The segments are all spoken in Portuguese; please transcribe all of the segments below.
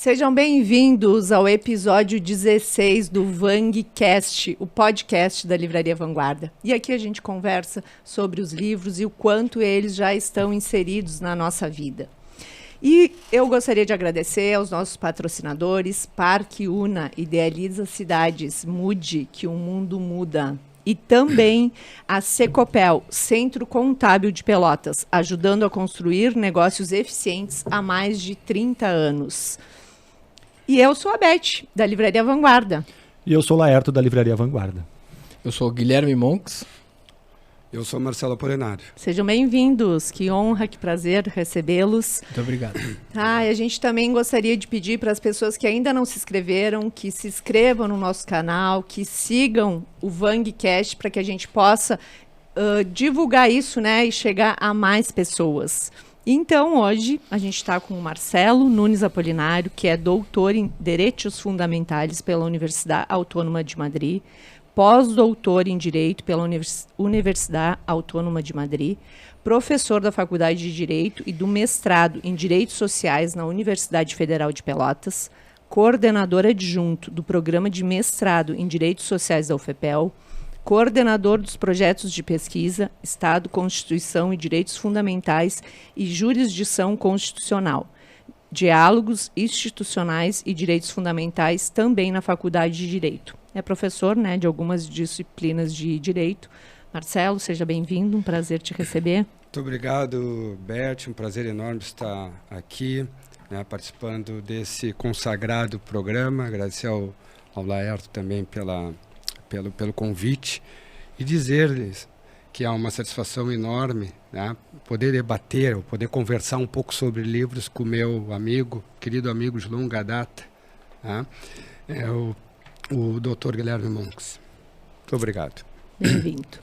Sejam bem-vindos ao episódio 16 do VangCast, o podcast da Livraria Vanguarda. E aqui a gente conversa sobre os livros e o quanto eles já estão inseridos na nossa vida. E eu gostaria de agradecer aos nossos patrocinadores, Parque Una, Idealiza Cidades, Mude, que o mundo muda. E também a Secopel, Centro Contábil de Pelotas, ajudando a construir negócios eficientes há mais de 30 anos. E eu sou a Beth, da Livraria Vanguarda. E eu sou o Laerto, da Livraria Vanguarda. Eu sou o Guilherme Monks. Eu sou Marcelo Apolinário. Sejam bem-vindos, que honra, que prazer recebê-los. Muito obrigado. E a gente também gostaria de pedir para as pessoas que ainda não se inscreveram, que se inscrevam no nosso canal, que sigam o VangCast para que a gente possa divulgar isso, né, e chegar a mais pessoas. Então, hoje, a gente está com o Marcelo Nunes Apolinário, que é doutor em Direitos Fundamentais pela Universidade Autônoma de Madrid, pós-doutor em Direito pela Universidade Autônoma de Madrid, professor da Faculdade de Direito e do mestrado em Direitos Sociais na Universidade Federal de Pelotas, coordenador adjunto do Programa de Mestrado em Direitos Sociais da UFPEL, coordenador dos projetos de pesquisa, Estado, Constituição e Direitos Fundamentais e Jurisdição Constitucional, Diálogos Institucionais e Direitos Fundamentais, também na Faculdade de Direito. É professor, né, de algumas disciplinas de Direito. Marcelo, seja bem-vindo, um prazer te receber. Muito obrigado, Beth, um prazer enorme estar aqui, né, participando desse consagrado programa. Agradecer ao Laerto também pelo convite e dizer-lhes que é uma satisfação enorme, né, poder debater, poder conversar um pouco sobre livros com o meu amigo, querido amigo de longa data, né, o Dr. Guilherme Monks. Muito obrigado. Bem-vindo.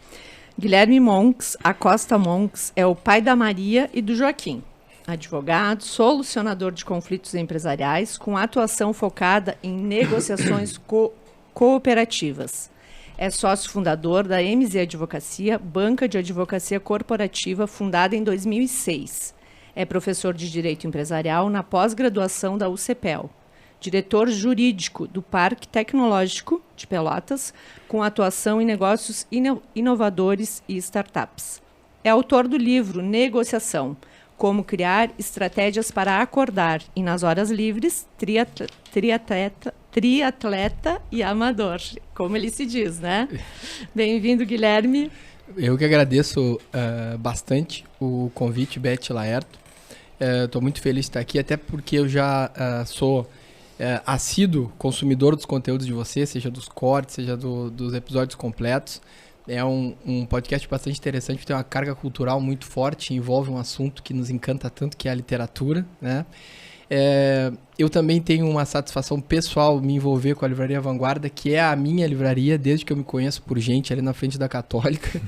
Guilherme Monks, Acosta Monks, é o pai da Maria e do Joaquim. Advogado, solucionador de conflitos empresariais, com atuação focada em negociações cooperativas. É sócio fundador da MZ Advocacia, banca de advocacia corporativa fundada em 2006. É professor de Direito Empresarial na pós-graduação da UCPEL. Diretor jurídico do Parque Tecnológico de Pelotas, com atuação em negócios inovadores e startups. É autor do livro Negociação, Como Criar Estratégias para Acordar e, nas horas livres, triatleta e amador, como ele se diz, né? Bem-vindo, Guilherme. Eu que agradeço bastante o convite, Beth e Laerto. Estou muito feliz de estar aqui, até porque eu já sou assíduo consumidor dos conteúdos de você, seja dos cortes, seja dos episódios completos. É um podcast bastante interessante, tem uma carga cultural muito forte, envolve um assunto que nos encanta tanto, que é a literatura, né? Eu também tenho uma satisfação pessoal me envolver com a Livraria Vanguarda, que é a minha livraria, desde que eu me conheço por gente, ali na frente da Católica.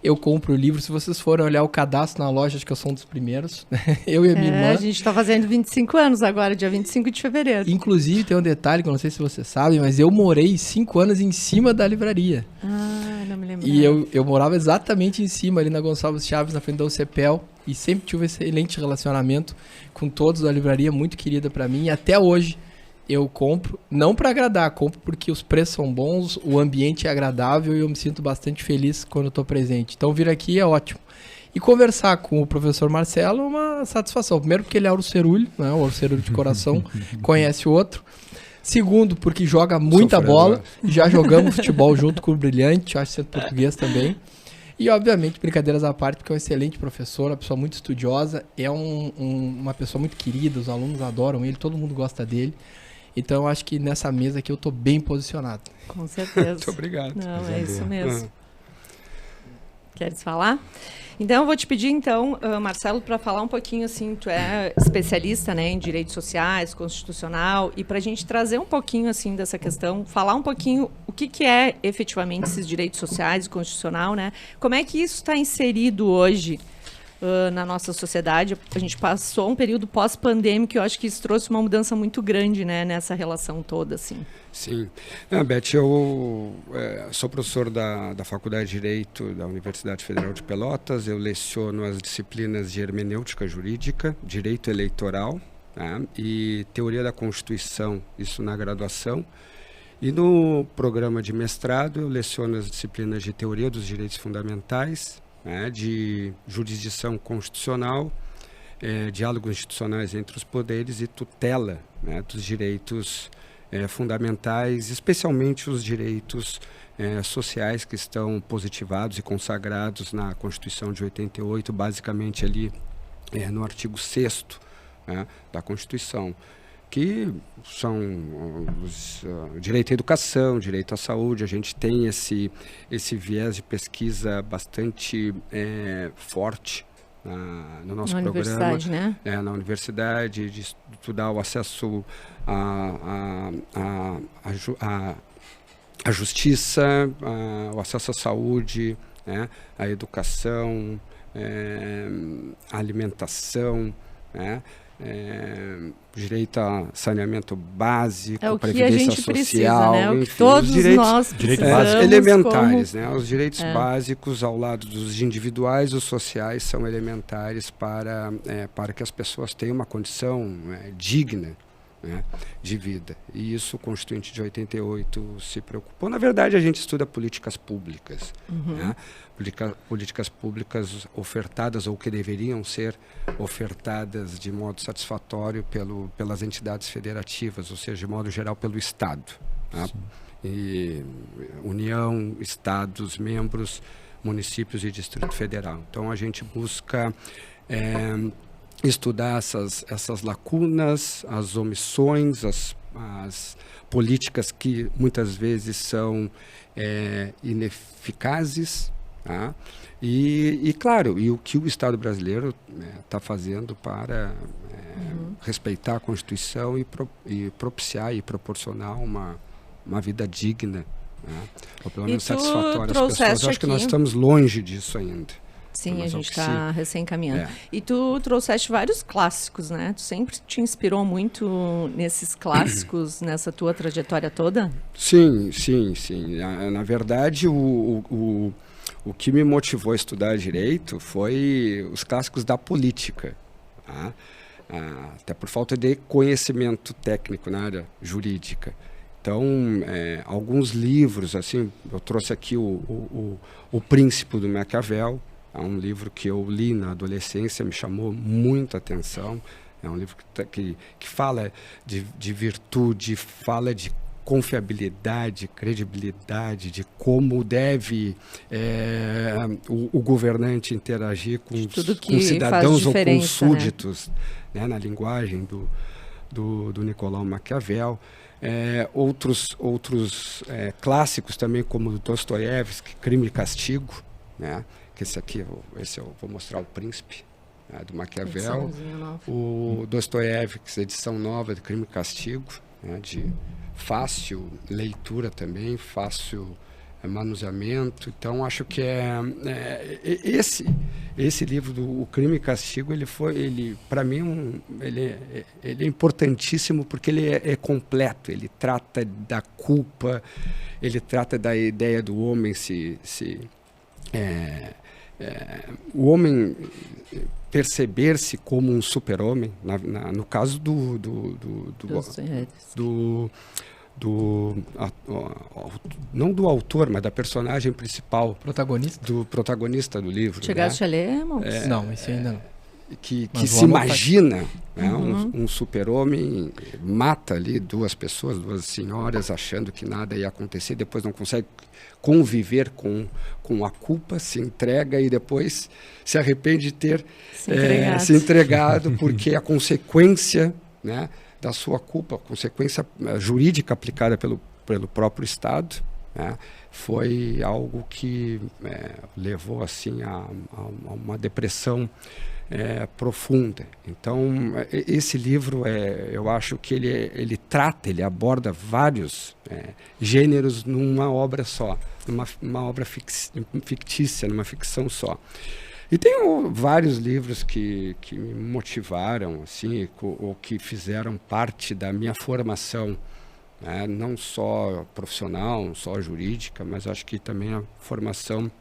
Eu compro o livro. Se vocês forem olhar o cadastro na loja, acho que eu sou um dos primeiros. Eu e a minha irmã. A gente está fazendo 25 anos agora, dia 25 de fevereiro. Inclusive, tem um detalhe que eu não sei se vocês sabem, mas eu morei 5 anos em cima da livraria. Não me lembro. E eu morava exatamente em cima, ali na Gonçalves Chaves, na frente da UCPEL. E sempre tive um excelente relacionamento com todos da livraria, muito querida para mim. E até hoje eu compro, não para agradar, compro porque os preços são bons, o ambiente é agradável e eu me sinto bastante feliz quando estou presente. Então vir aqui é ótimo. E conversar com o professor Marcelo é uma satisfação. Primeiro porque ele é orcerulho, né? O orcerulho de coração, conhece o outro. Segundo, porque joga muita bola. Já jogamos futebol junto com o Brilhante, acho que sendo português também. E, obviamente, brincadeiras à parte, porque é um excelente professor, uma pessoa muito estudiosa, é uma pessoa muito querida, os alunos adoram ele, todo mundo gosta dele. Então, eu acho que nessa mesa aqui eu estou bem posicionado. Com certeza. Muito obrigado. Não, é isso mesmo. Queres falar? Então, eu vou te pedir, Marcelo, para falar um pouquinho, assim, tu é especialista, né, em direitos sociais, constitucional, e para a gente trazer um pouquinho, assim, dessa questão, falar um pouquinho o que é efetivamente esses direitos sociais e constitucional, né? Como é que isso está inserido hoje na nossa sociedade? A gente passou um período pós-pandêmico e eu acho que isso trouxe uma mudança muito grande, né, nessa relação toda, assim. Sim. Beth, eu sou professor da Faculdade de Direito da Universidade Federal de Pelotas. Eu leciono as disciplinas de hermenêutica jurídica, direito eleitoral, né? E Teoria da Constituição, isso na graduação. E no programa de mestrado eu leciono as disciplinas de Teoria dos Direitos Fundamentais, né? De Jurisdição Constitucional, Diálogos Institucionais entre os Poderes e Tutela, né? Dos direitos fundamentais, especialmente os direitos sociais que estão positivados e consagrados na Constituição de 88, basicamente ali no artigo 6º, né, da Constituição, que são direito à educação, direito à saúde. A gente tem esse viés de pesquisa bastante forte no nosso na programa. Universidade, né? Na universidade, de estudar o acesso à justiça, o acesso à saúde, né, à educação, à alimentação, né, direito a saneamento básico, É o que a previdência gente social, precisa, né? O que enfim, todos os direitos nós precisamos elementares, como... né? Os direitos básicos ao lado dos individuais, os sociais, são elementares para que as pessoas tenham uma condição digna, né, de vida. E isso o Constituinte de 88 se preocupou. Na verdade, a gente estuda políticas públicas, né? Políticas públicas ofertadas ou que deveriam ser ofertadas de modo satisfatório pelas entidades federativas, ou seja, de modo geral pelo Estado, né? E União, Estados, membros, municípios e Distrito Federal. Então a gente busca estudar essas lacunas, as omissões, as políticas que muitas vezes são ineficazes, tá? E claro, e o que o Estado brasileiro está fazendo para respeitar a Constituição e propiciar e proporcionar uma vida digna, né? Ou pelo menos satisfatória às pessoas. Eu acho que nós estamos longe disso ainda. Sim, a gente está recém-caminhando. E tu trouxeste vários clássicos, né? Tu sempre te inspirou muito nesses clássicos, nessa tua trajetória toda? Sim. Na verdade, o que me motivou a estudar direito foi os clássicos da política, tá? Até por falta de conhecimento técnico na área jurídica. Então, alguns livros, assim, eu trouxe aqui o Príncipe do Maquiavel. É um livro que eu li na adolescência, me chamou muita atenção. É um livro que fala de virtude, fala de confiabilidade, credibilidade, de como deve o governante interagir com cidadãos ou com súditos, né, na linguagem do Nicolau Maquiavel. Outros clássicos também, como o Dostoiévski, Crime e Castigo, né? Esse eu vou mostrar, o Príncipe, né, do Maquiavel. O Dostoiévski, edição nova de Crime e Castigo, né, de fácil leitura também, fácil manuseamento. Então acho que esse livro do Crime e Castigo, para mim ele é importantíssimo porque ele é completo. Ele trata da culpa, ele trata da ideia do homem o homem perceber-se como um super-homem, no caso não do autor, mas da personagem principal. Do protagonista do livro. Chegaste a ler, irmão? Não, esse ainda não. Que se imagina, né, um super-homem, mata ali duas senhoras, achando que nada ia acontecer, depois não consegue conviver com a culpa, se entrega e depois se arrepende de ter se entregado, porque a consequência, né, da sua culpa, a consequência jurídica aplicada pelo próprio Estado, né, foi algo que levou assim a uma depressão profunda. Então, esse livro, eu acho que ele aborda vários gêneros numa obra só, numa obra fictícia, numa ficção só. E tenho vários livros que me motivaram, assim, ou que fizeram parte da minha formação, né? Não só profissional, não só jurídica, mas acho que também a formação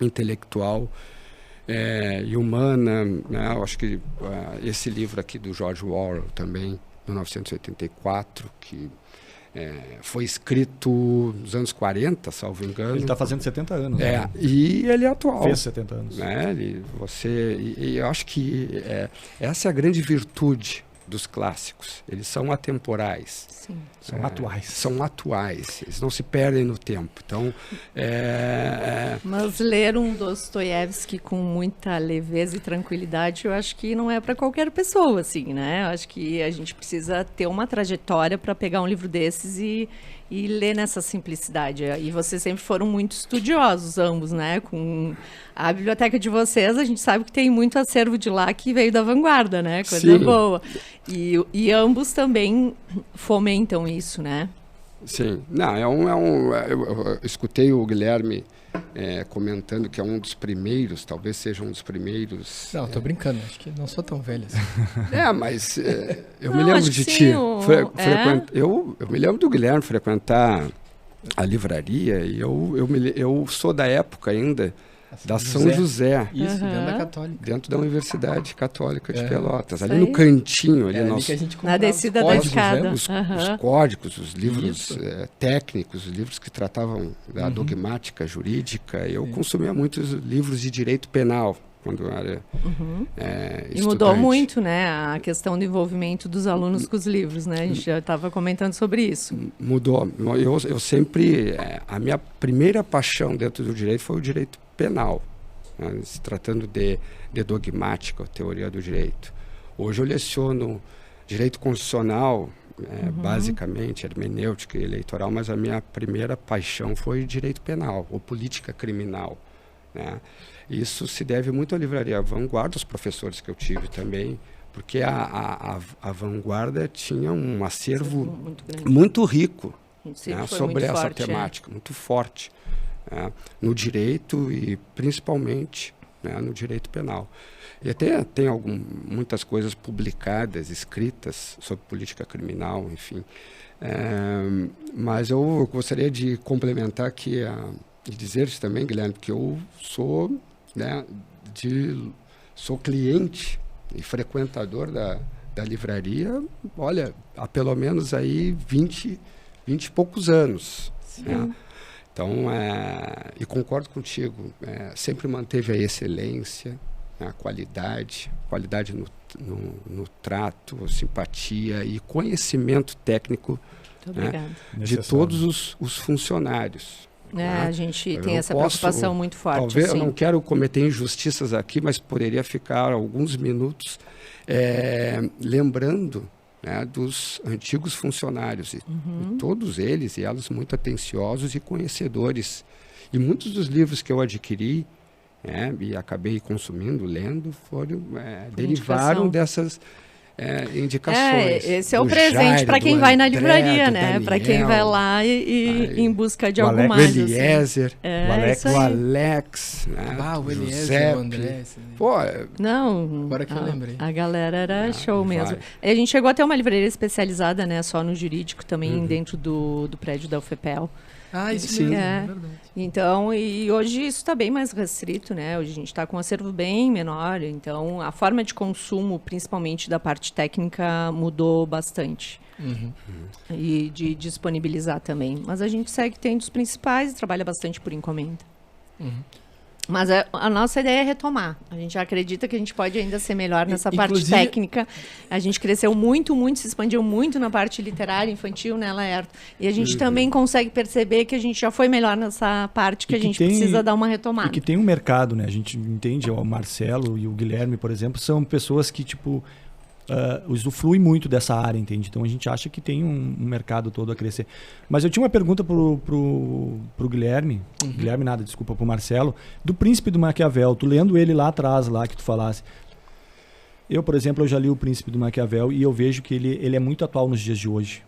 intelectual e humana, né? Eu acho que esse livro aqui do George Orwell também, 1984, que foi escrito nos anos 40, salvo engano. Ele está fazendo 70 anos. Né? E ele é atual. Fez 70 anos. Né? E eu acho que essa é a grande virtude dos clássicos. Eles são atemporais. Sim. São atuais. São atuais. Eles não se perdem no tempo. Então, Mas ler um Dostoiévski com muita leveza e tranquilidade, eu acho que não é para qualquer pessoa, assim, né? Eu acho que a gente precisa ter uma trajetória para pegar um livro desses e ler nessa simplicidade. E vocês sempre foram muito estudiosos, ambos, né? Com a biblioteca de vocês, a gente sabe que tem muito acervo de lá que veio da vanguarda, né? Coisa boa. E ambos também fomentam isso, né? Sim. Não, eu escutei o Guilherme comentando que é um dos primeiros, talvez seja um dos primeiros... Não, tô brincando, acho que não sou tão velho assim. Mas eu me lembro de ti. Eu me lembro do Guilherme frequentar a livraria e eu sou da época ainda da São José. Isso, dentro da Católica. Dentro da Universidade Católica de Pelotas. Ali no cantinho. Ali que a gente na descida da escada. Os códigos, os livros técnicos, os livros que tratavam da dogmática jurídica. Eu consumia muitos livros de direito penal quando eu era E mudou muito, né? A questão do envolvimento dos alunos com os livros, né? A gente já estava comentando sobre isso. Mudou. Eu sempre... a minha primeira paixão dentro do direito foi o direito penal, né? Se tratando de dogmática, teoria do direito. Hoje eu leciono direito constitucional, basicamente, hermenêutica e eleitoral, mas a minha primeira paixão foi direito penal, ou política criminal, né? Isso se deve muito à livraria Vanguarda, os professores que eu tive também, porque a Vanguarda tinha um acervo muito rico, né, sobre essa forte, temática, muito forte, né, no direito e principalmente, né, no direito penal. E até tem muitas coisas publicadas, escritas sobre política criminal, enfim. Mas eu gostaria de complementar aqui e dizer-te também, Guilherme, que eu sou, né, sou cliente e frequentador da livraria, olha, há pelo menos aí 20 e poucos anos. Né? Então, e concordo contigo, sempre manteve a excelência, a qualidade no trato, simpatia e conhecimento técnico, né, de todos os funcionários. A gente tem essa preocupação muito forte. Talvez eu não quero cometer injustiças aqui, mas poderia ficar alguns minutos lembrando, né, dos antigos funcionários. E todos eles e elas muito atenciosos e conhecedores. E muitos dos livros que eu adquiri e acabei consumindo, lendo, derivaram dessas indicações. Esse é o presente para quem vai na livraria, né? Para quem vai lá e em busca de algo mais. O Eliezer, assim. o Alex, né? O Eliezer, o André. Não, agora que eu lembrei. A galera era show mesmo. A gente chegou a ter uma livraria especializada, né? Só no jurídico também, dentro do prédio da UFPEL. Isso sim, é verdade. Então, e hoje isso está bem mais restrito, né? Hoje a gente está com um acervo bem menor, então a forma de consumo, principalmente da parte técnica, mudou bastante. E de disponibilizar também. Mas a gente segue tendo os principais e trabalha bastante por encomenda. Mas a nossa ideia é retomar. A gente acredita que a gente pode ainda ser melhor nessa parte técnica. A gente cresceu muito, se expandiu muito na parte literária, infantil, né, Laerto? E a gente também consegue perceber que a gente já foi melhor nessa parte, que a gente precisa dar uma retomada. E que tem um mercado, né? A gente entende, o Marcelo e o Guilherme, por exemplo, são pessoas que, usufruem muito dessa área, entende? Então a gente acha que tem um mercado todo a crescer. Mas eu tinha uma pergunta pro Guilherme, pro Marcelo, do Príncipe do Maquiavel. Tu lendo ele lá atrás, lá que tu falasse. Eu, por exemplo, eu já li o Príncipe do Maquiavel e eu vejo que ele é muito atual nos dias de hoje.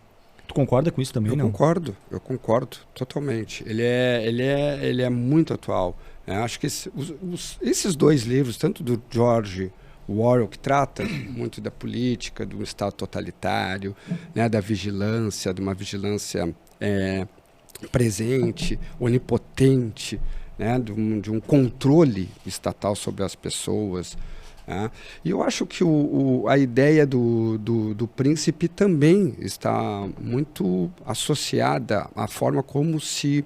Tu concorda com isso também, não? Eu concordo totalmente. Ele é muito atual. Acho que esses dois livros, tanto do George Orwell, que trata muito da política, do Estado totalitário, né, da vigilância, de uma vigilância presente, onipotente, né, de um controle estatal sobre as pessoas. Né? E eu acho que a ideia do príncipe também está muito associada à forma como se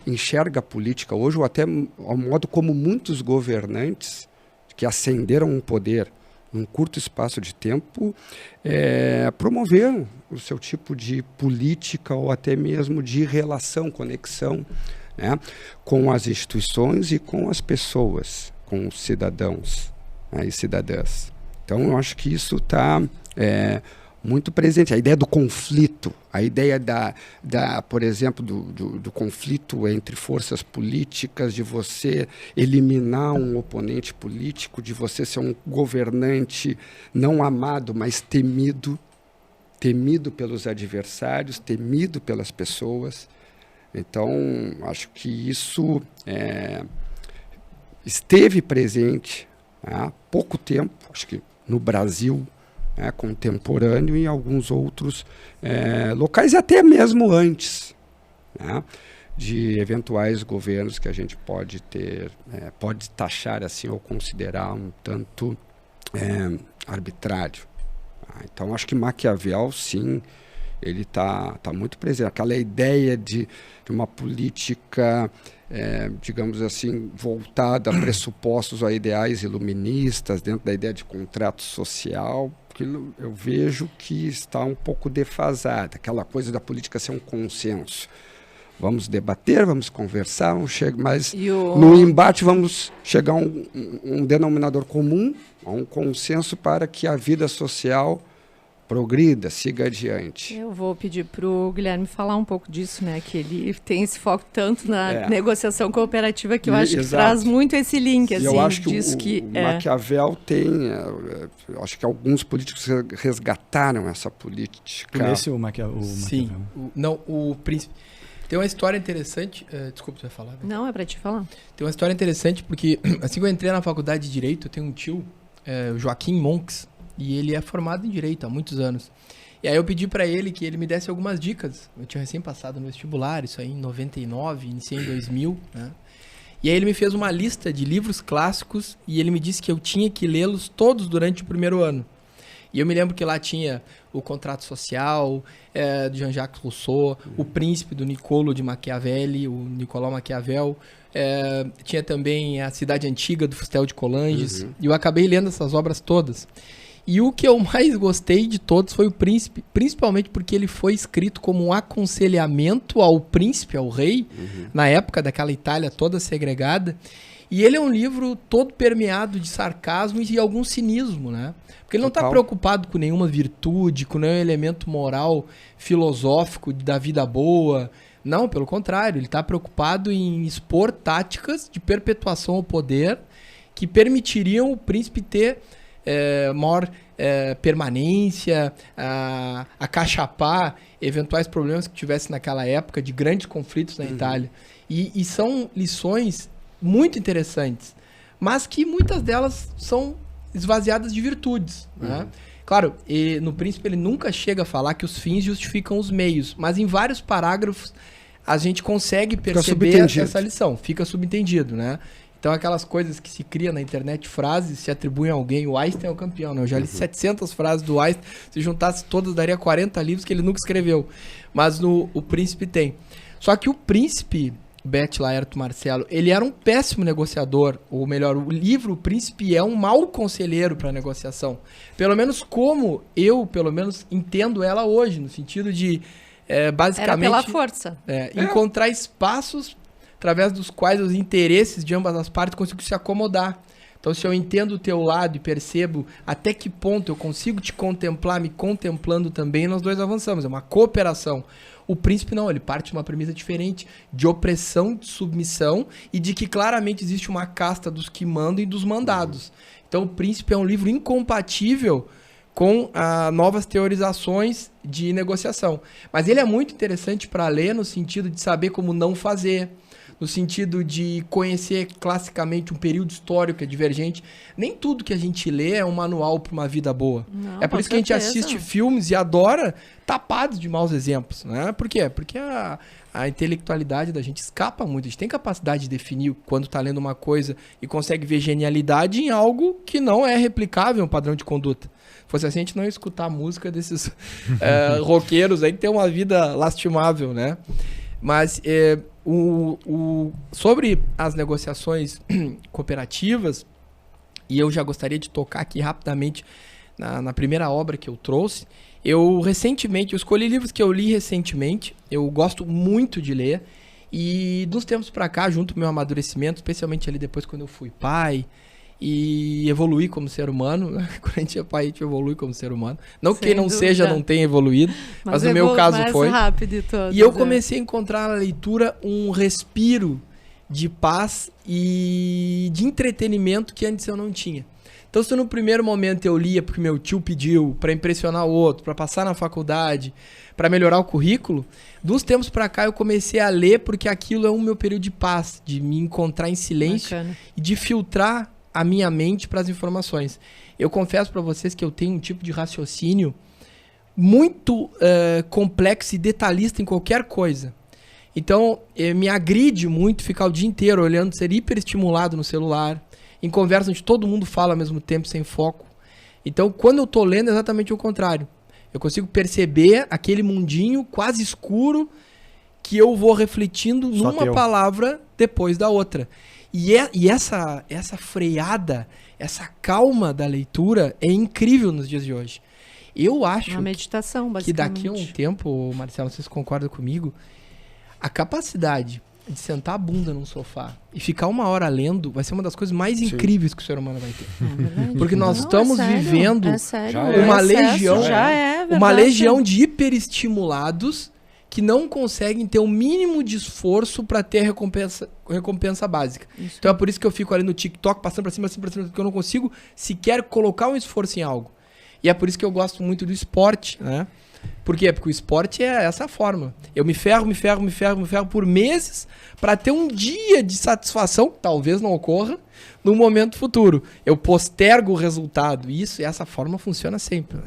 enxerga a política hoje, ou até ao modo como muitos governantes que ascenderam um poder num curto espaço de tempo, promoveram o seu tipo de política ou até mesmo de relação, conexão, né, com as instituições e com as pessoas, com os cidadãos, né, e cidadãs. Então, eu acho que isso está muito presente. A ideia do conflito, a ideia por exemplo, do conflito entre forças políticas, de você eliminar um oponente político, de você ser um governante não amado, mas temido pelos adversários, temido pelas pessoas. Então, acho que isso esteve presente há pouco tempo, acho que no Brasil, contemporâneo, e em alguns outros locais, e até mesmo antes, né, de eventuais governos que a gente pode taxar assim ou considerar um tanto arbitrário. Então, acho que Maquiavel, sim, ele tá muito presente. Aquela ideia de uma política, digamos assim, voltada a pressupostos, a ideais iluministas, dentro da ideia de contrato social, que eu vejo que está um pouco defasada. Aquela coisa da política ser um consenso. Vamos debater, vamos conversar, mas no embate vamos chegar a um denominador comum, a um consenso para que a vida social progrida, siga adiante. Eu vou pedir para o Guilherme falar um pouco disso, né? Que ele tem esse foco tanto na negociação cooperativa, que eu acho que traz muito esse link. Assim, eu acho que o Maquiavel tem... eu acho que alguns políticos resgataram essa política. Conhece o Maquiavel? Sim. O príncipe... Tem uma história interessante... desculpa, você vai falar? Não, é para te falar. Tem uma história interessante, porque assim que eu entrei na faculdade de Direito, eu tenho um tio, o Joaquim Monks, e ele é formado em Direito há muitos anos. E aí eu pedi para ele que ele me desse algumas dicas. Eu tinha recém passado no vestibular, isso aí em 99, iniciei em 2000, né? E aí ele me fez uma lista de livros clássicos e ele me disse que eu tinha que lê-los todos durante o primeiro ano. E eu me lembro que lá tinha o Contrato Social, do Jean-Jacques Rousseau, o Príncipe, do Niccolo de Machiavelli, o Nicolau Maquiavel. Tinha também a Cidade Antiga, do Fustel de Coulanges. E eu acabei lendo essas obras todas. E o que eu mais gostei de todos foi o Príncipe, principalmente porque ele foi escrito como um aconselhamento ao príncipe, ao rei, na época daquela Itália toda segregada. E ele é um livro todo permeado de sarcasmo e de algum cinismo, né? Porque ele não está preocupado com nenhuma virtude, com nenhum elemento moral, filosófico da vida boa. Não, pelo contrário, ele está preocupado em expor táticas de perpetuação ao poder que permitiriam o príncipe ter maior permanência, acachapar eventuais problemas que tivesse naquela época de grandes conflitos na Itália. E são lições muito interessantes, mas que muitas delas são esvaziadas de virtudes. Né? Claro, no Príncipe ele nunca chega a falar que os fins justificam os meios, mas em vários parágrafos a gente consegue perceber essa lição, fica subentendido, né? Então, aquelas coisas que se cria na internet, frases se atribuem a alguém. O Einstein é o campeão, né? Eu já li 700 frases do Einstein. Se juntasse todas, daria 40 livros que ele nunca escreveu. Mas o Príncipe tem. Só que o Príncipe, Beth Laerto Marcelo, ele era um péssimo negociador. Ou melhor, o livro O Príncipe é um mau conselheiro para negociação. Pelo menos como eu, entendo ela hoje. No sentido de, basicamente... Era pela força. Encontrar espaços através dos quais os interesses de ambas as partes conseguem se acomodar. Então, se eu entendo o teu lado e percebo até que ponto eu consigo te contemplar, me contemplando também, nós dois avançamos. É uma cooperação. O Príncipe não, ele parte de uma premissa diferente, de opressão, de submissão e de que claramente existe uma casta dos que mandam e dos mandados. Então, o Príncipe é um livro incompatível com novas teorizações de negociação. Mas ele é muito interessante para ler no sentido de saber como não fazer. no sentido de conhecer classicamente um período histórico que é divergente. Nem tudo que a gente lê é um manual para uma vida boa. Não, É por com isso que a gente certeza. assiste filmes e adora tapados de maus exemplos, né? Por quê? Porque a intelectualidade da gente escapa muito. A gente tem capacidade de definir quando tá lendo uma coisa e consegue ver genialidade em algo que não é replicável, um padrão de conduta. Se fosse assim, a gente não ia escutar a música desses roqueiros aí que tem uma vida lastimável, né? Mas sobre as negociações cooperativas, e eu já gostaria de tocar aqui rapidamente na primeira obra que eu trouxe, eu escolhi livros que eu li recentemente, eu gosto muito de ler, e dos tempos pra cá, junto com o meu amadurecimento, especialmente ali depois quando eu fui pai, e evoluir como ser humano, né? Quando a gente é pai, a gente evolui como ser humano. Não que Sem quem não dúvida. seja não tenha evoluído, mas no meu caso mais foi. rápido e todo, E eu né? comecei a encontrar na leitura um respiro de paz e de entretenimento que antes eu não tinha. Então, se no primeiro momento eu lia porque meu tio pediu para impressionar o outro, para passar na faculdade, para melhorar o currículo, dos tempos para cá eu comecei a ler porque aquilo é um meu período de paz, de me encontrar em silêncio Bacana. e de filtrar a minha mente para as informações. Eu confesso para vocês que eu tenho um tipo de raciocínio muito complexo e detalhista em qualquer coisa. Então, me agride muito ficar o dia inteiro olhando, ser hiperestimulado no celular, em conversa onde todo mundo fala ao mesmo tempo, sem foco. Então, quando eu tô lendo, é exatamente o contrário. Eu consigo perceber aquele mundinho quase escuro que eu vou refletindo Só numa teu. palavra depois da outra. E essa freada, essa calma da leitura é incrível nos dias de hoje. Eu acho Uma meditação, que basicamente. daqui a um tempo, Marcelo, vocês concordam comigo, a capacidade de sentar a bunda num sofá e ficar 1 hora lendo vai ser uma das coisas mais incríveis que o ser humano vai ter. É verdade. Porque nós Não, estamos é sério, vivendo é sério, já o é. uma excesso legião- já é uma verdade. legião de hiperestimulados que não conseguem ter um mínimo de esforço para ter recompensa básica. Isso. Então é por isso que eu fico ali no TikTok, passando pra cima, porque eu não consigo sequer colocar um esforço em algo. E é por isso que eu gosto muito do esporte, né? Por quê? Porque o esporte é essa forma. Eu me ferro por meses para ter um dia de satisfação, que talvez não ocorra, no momento futuro. Eu postergo o resultado. Isso, essa forma funciona sempre, né?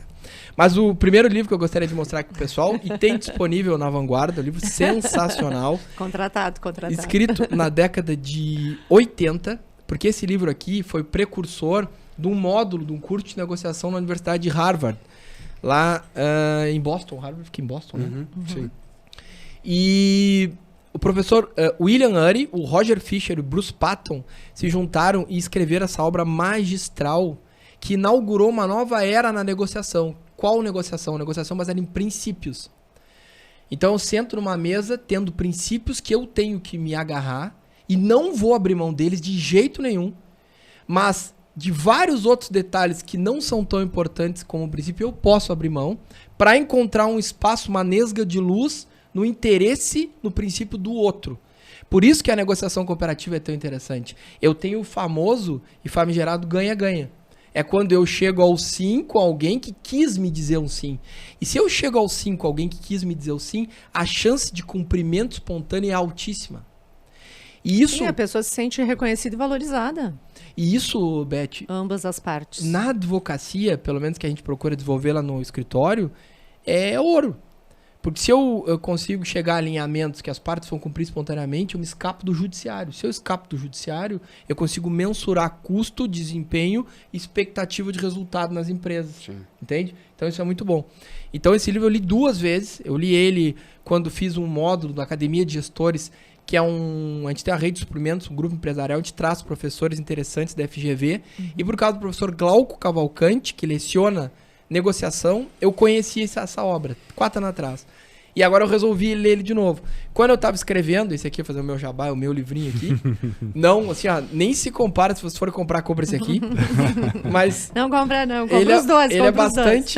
Mas o primeiro livro que eu gostaria de mostrar aqui pro pessoal, e tem disponível na Vanguarda, um livro sensacional, Contratado. escrito na década de 80, porque esse livro aqui foi precursor de um módulo, de um curso de negociação na Universidade de Harvard, lá em Boston. Harvard fica em Boston, né? Sim. E o professor William Ury, o Roger Fisher e o Bruce Patton se juntaram e escreveram essa obra magistral que inaugurou uma nova era na negociação. Qual negociação? Negociação baseada em princípios. Então eu sento numa mesa tendo princípios que eu tenho que me agarrar e não vou abrir mão deles de jeito nenhum, mas de vários outros detalhes que não são tão importantes como o princípio eu posso abrir mão para encontrar um espaço, uma nesga de luz no interesse, no princípio do outro. Por isso que a negociação cooperativa é tão interessante. Eu tenho o famoso e famigerado ganha-ganha. É quando eu chego ao sim com alguém que quis me dizer um sim. E se eu chego ao sim com alguém que quis me dizer o sim, a chance de cumprimento espontâneo é altíssima. E isso, Sim, a pessoa se sente reconhecida e valorizada. Beth, Ambas as partes. na advocacia, pelo menos que a gente procura desenvolver lá no escritório, é ouro. Porque se eu consigo chegar a alinhamentos que as partes vão cumprir espontaneamente, eu me escapo do judiciário. Se eu escapo do judiciário, eu consigo mensurar custo, desempenho e expectativa de resultado nas empresas. Sim. Entende? Então isso é muito bom. Então esse livro eu li 2 vezes. Eu li ele quando fiz um módulo da Academia de Gestores, que é a gente tem a rede de suprimentos, um grupo empresarial, a gente traz professores interessantes da FGV. E por causa do professor Glauco Cavalcante, que leciona negociação, eu conheci essa obra 4 anos atrás. E agora eu resolvi ler ele de novo. Quando eu estava escrevendo, esse aqui, fazer o meu jabá, o meu livrinho aqui, não, assim, nem se compara, se vocês forem comprar, compra esse aqui. Mas Não compra, não. Compra os dois. ele é compra os dois.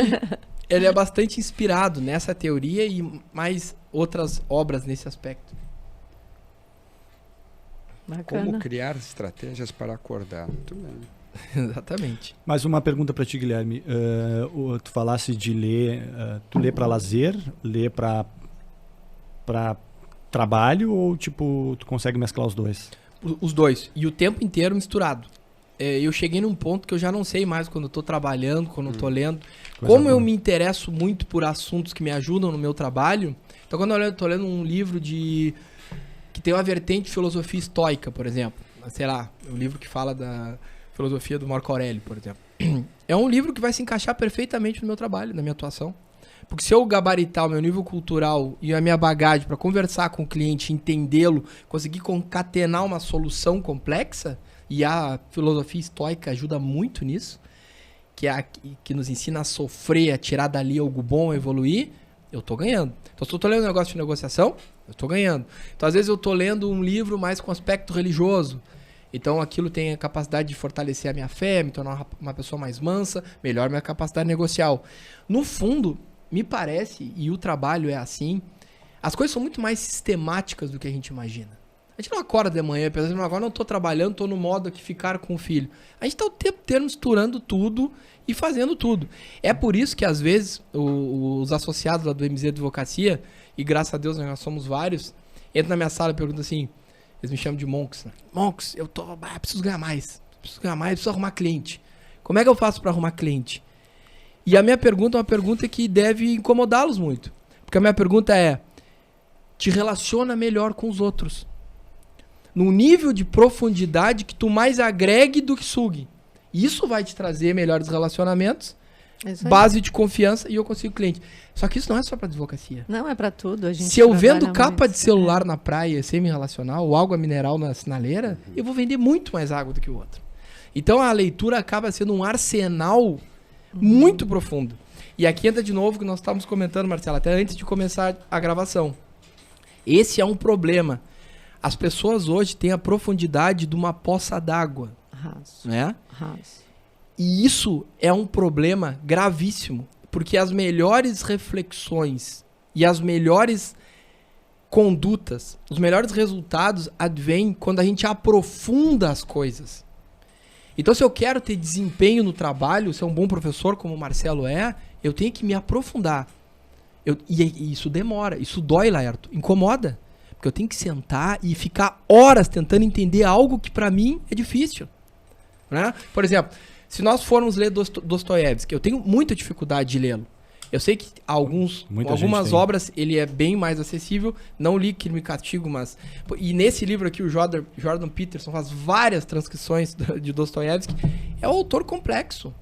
ele é bastante inspirado nessa teoria e mais outras obras nesse aspecto. Bacana. Como criar estratégias para acordar. Muito bem. Exatamente. Mais uma pergunta para ti, Guilherme. Tu falasse de ler, tu lê para lazer, lê para trabalho ou, tipo, tu consegue mesclar os dois? Os dois. E o tempo inteiro misturado. Eu cheguei num ponto que eu já não sei mais quando eu tô trabalhando, quando eu tô lendo. Como eu me interesso muito por assuntos que me ajudam no meu trabalho. Então, quando eu tô lendo um livro que tem uma vertente de filosofia estoica, por exemplo. Sei lá, um livro que fala da filosofia do Marco Aurélio, por exemplo. É um livro que vai se encaixar perfeitamente no meu trabalho, na minha atuação. Porque se eu gabaritar o meu nível cultural e a minha bagagem para conversar com o cliente, entendê-lo, conseguir concatenar uma solução complexa, e a filosofia estoica ajuda muito nisso, que é a que nos ensina a sofrer, a tirar dali algo bom, a evoluir, eu tô ganhando. Então, se eu tô lendo um negócio de negociação, eu tô ganhando. Então, às vezes, eu tô lendo um livro mais com aspecto religioso. Então, aquilo tem a capacidade de fortalecer a minha fé, me tornar uma pessoa mais mansa, melhor minha capacidade negocial. No fundo, me parece, e o trabalho é assim, as coisas são muito mais sistemáticas do que a gente imagina. A gente não acorda de manhã, por exemplo, agora não estou trabalhando, estou no modo aqui ficar com o filho. A gente está o tempo inteiro misturando tudo e fazendo tudo. É por isso que, às vezes, os associados lá do MZ Advocacia, e graças a Deus nós somos vários, entram na minha sala e perguntam assim, eles me chamam de Monks, né? Monks, preciso ganhar mais, preciso arrumar cliente. Como é que eu faço para arrumar cliente? E a minha pergunta é uma pergunta que deve incomodá-los muito. Porque a minha pergunta é, te relaciona melhor com os outros. Num nível de profundidade que tu mais agregue do que sugue. Isso vai te trazer melhores relacionamentos, base de confiança e eu consigo cliente. Só que isso não é só para advocacia. Não, é para tudo. A gente se eu vendo capa de celular na praia semi-relacional ou água mineral na sinaleira, eu vou vender muito mais água do que o outro. Então a leitura acaba sendo um arsenal muito profundo. E aqui entra de novo o que nós estávamos comentando, Marcela, até antes de começar a gravação. Esse é um problema. As pessoas hoje têm a profundidade de uma poça d'água. Raso. Né? Raso. E isso é um problema gravíssimo. Porque as melhores reflexões e as melhores condutas, os melhores resultados advêm quando a gente aprofunda as coisas. Então, se eu quero ter desempenho no trabalho, ser um bom professor, como o Marcelo é, eu tenho que me aprofundar. E isso demora, isso dói, Laerto, incomoda. Porque eu tenho que sentar e ficar horas tentando entender algo que para mim é difícil. Né? Por exemplo, se nós formos ler Dostoiévski, eu tenho muita dificuldade de lê-lo. Eu sei que algumas obras ele é bem mais acessível. Não li Crime e Castigo, mas... E nesse livro aqui, o Jordan Peterson faz várias transcrições de Dostoiévski. É um autor complexo.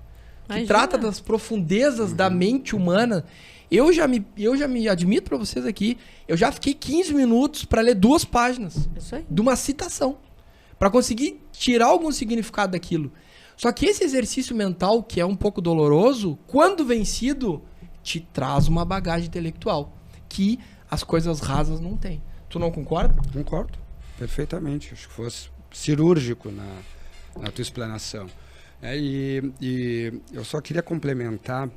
Que trata das profundezas da mente humana. Eu já me admito para vocês aqui, eu já fiquei 15 minutos para ler 2 páginas de uma citação, para conseguir tirar algum significado daquilo. Só que esse exercício mental, que é um pouco doloroso, quando vencido, te traz uma bagagem intelectual, que as coisas rasas não têm. Tu não concorda? Concordo, perfeitamente. Acho que fosse cirúrgico na tua explanação. E eu só queria complementar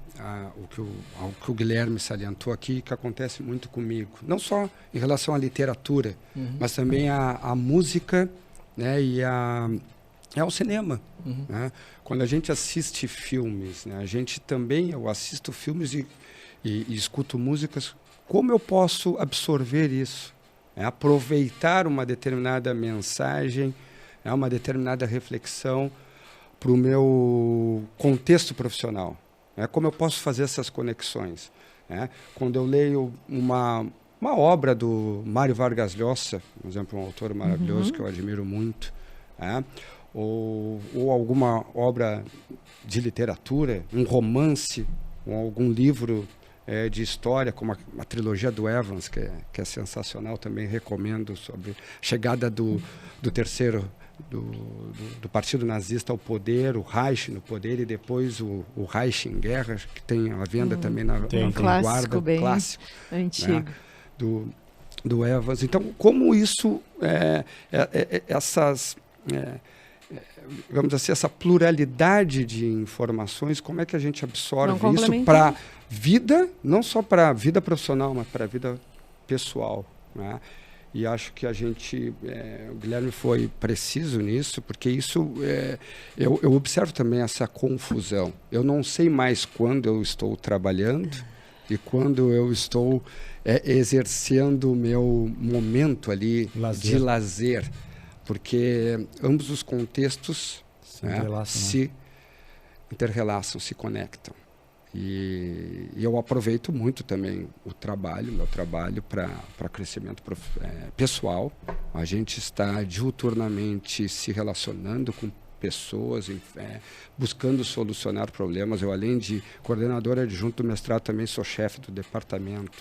o que o Guilherme salientou aqui, que acontece muito comigo. Não só em relação à literatura, mas também à música, né, e ao cinema. Né? Quando a gente assiste filmes, né, eu assisto filmes e escuto músicas, como eu posso absorver isso? Aproveitar uma determinada mensagem, uma determinada reflexão para o meu contexto profissional. Como eu posso fazer essas conexões? Quando eu leio uma obra do Mário Vargas Llosa, por exemplo, um autor maravilhoso que eu admiro muito, ou alguma obra de literatura, um romance, ou algum livro de história, como a trilogia do Evans, que é sensacional, também recomendo, sobre a chegada do terceiro... Do partido nazista ao poder, o Reich no poder e depois o Reich em guerra, que tem a venda também na vanguarda, clássico antigo, né, do Evans. Então, como isso, digamos assim, essa pluralidade de informações, como é que a gente absorve isso para a vida, não só para a vida profissional, mas para a vida pessoal, né? E acho que o Guilherme foi preciso nisso, porque isso, eu observo também essa confusão. Eu não sei mais quando eu estou trabalhando e quando eu estou exercendo o meu momento ali de lazer, porque ambos os contextos se interrelaçam, se conectam. E eu aproveito muito também meu trabalho para crescimento pessoal. A gente está diuturnamente se relacionando com pessoas, buscando solucionar problemas. Eu, além de coordenadora adjunto do mestrado, também sou chefe do departamento.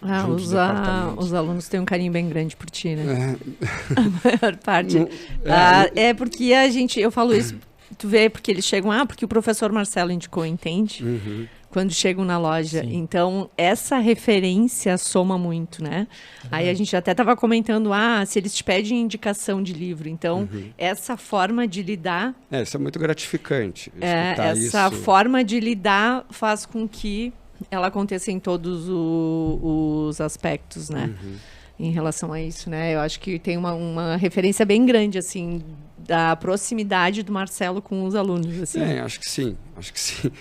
Os alunos têm um carinho bem grande por ti, né? A maior parte. Porque eu falo isso, tu vê, porque eles chegam, porque o professor Marcelo indicou, entende? Uhum. Quando chegam na loja. Sim. Então, essa referência soma muito, né? Aí a gente até estava comentando, se eles te pedem indicação de livro. Então, essa forma de lidar... Isso é muito gratificante. Essa forma de lidar faz com que ela aconteça em todos os aspectos, né? Em relação a isso, né? Eu acho que tem uma referência bem grande, assim, da proximidade do Marcelo com os alunos, assim. Acho que sim.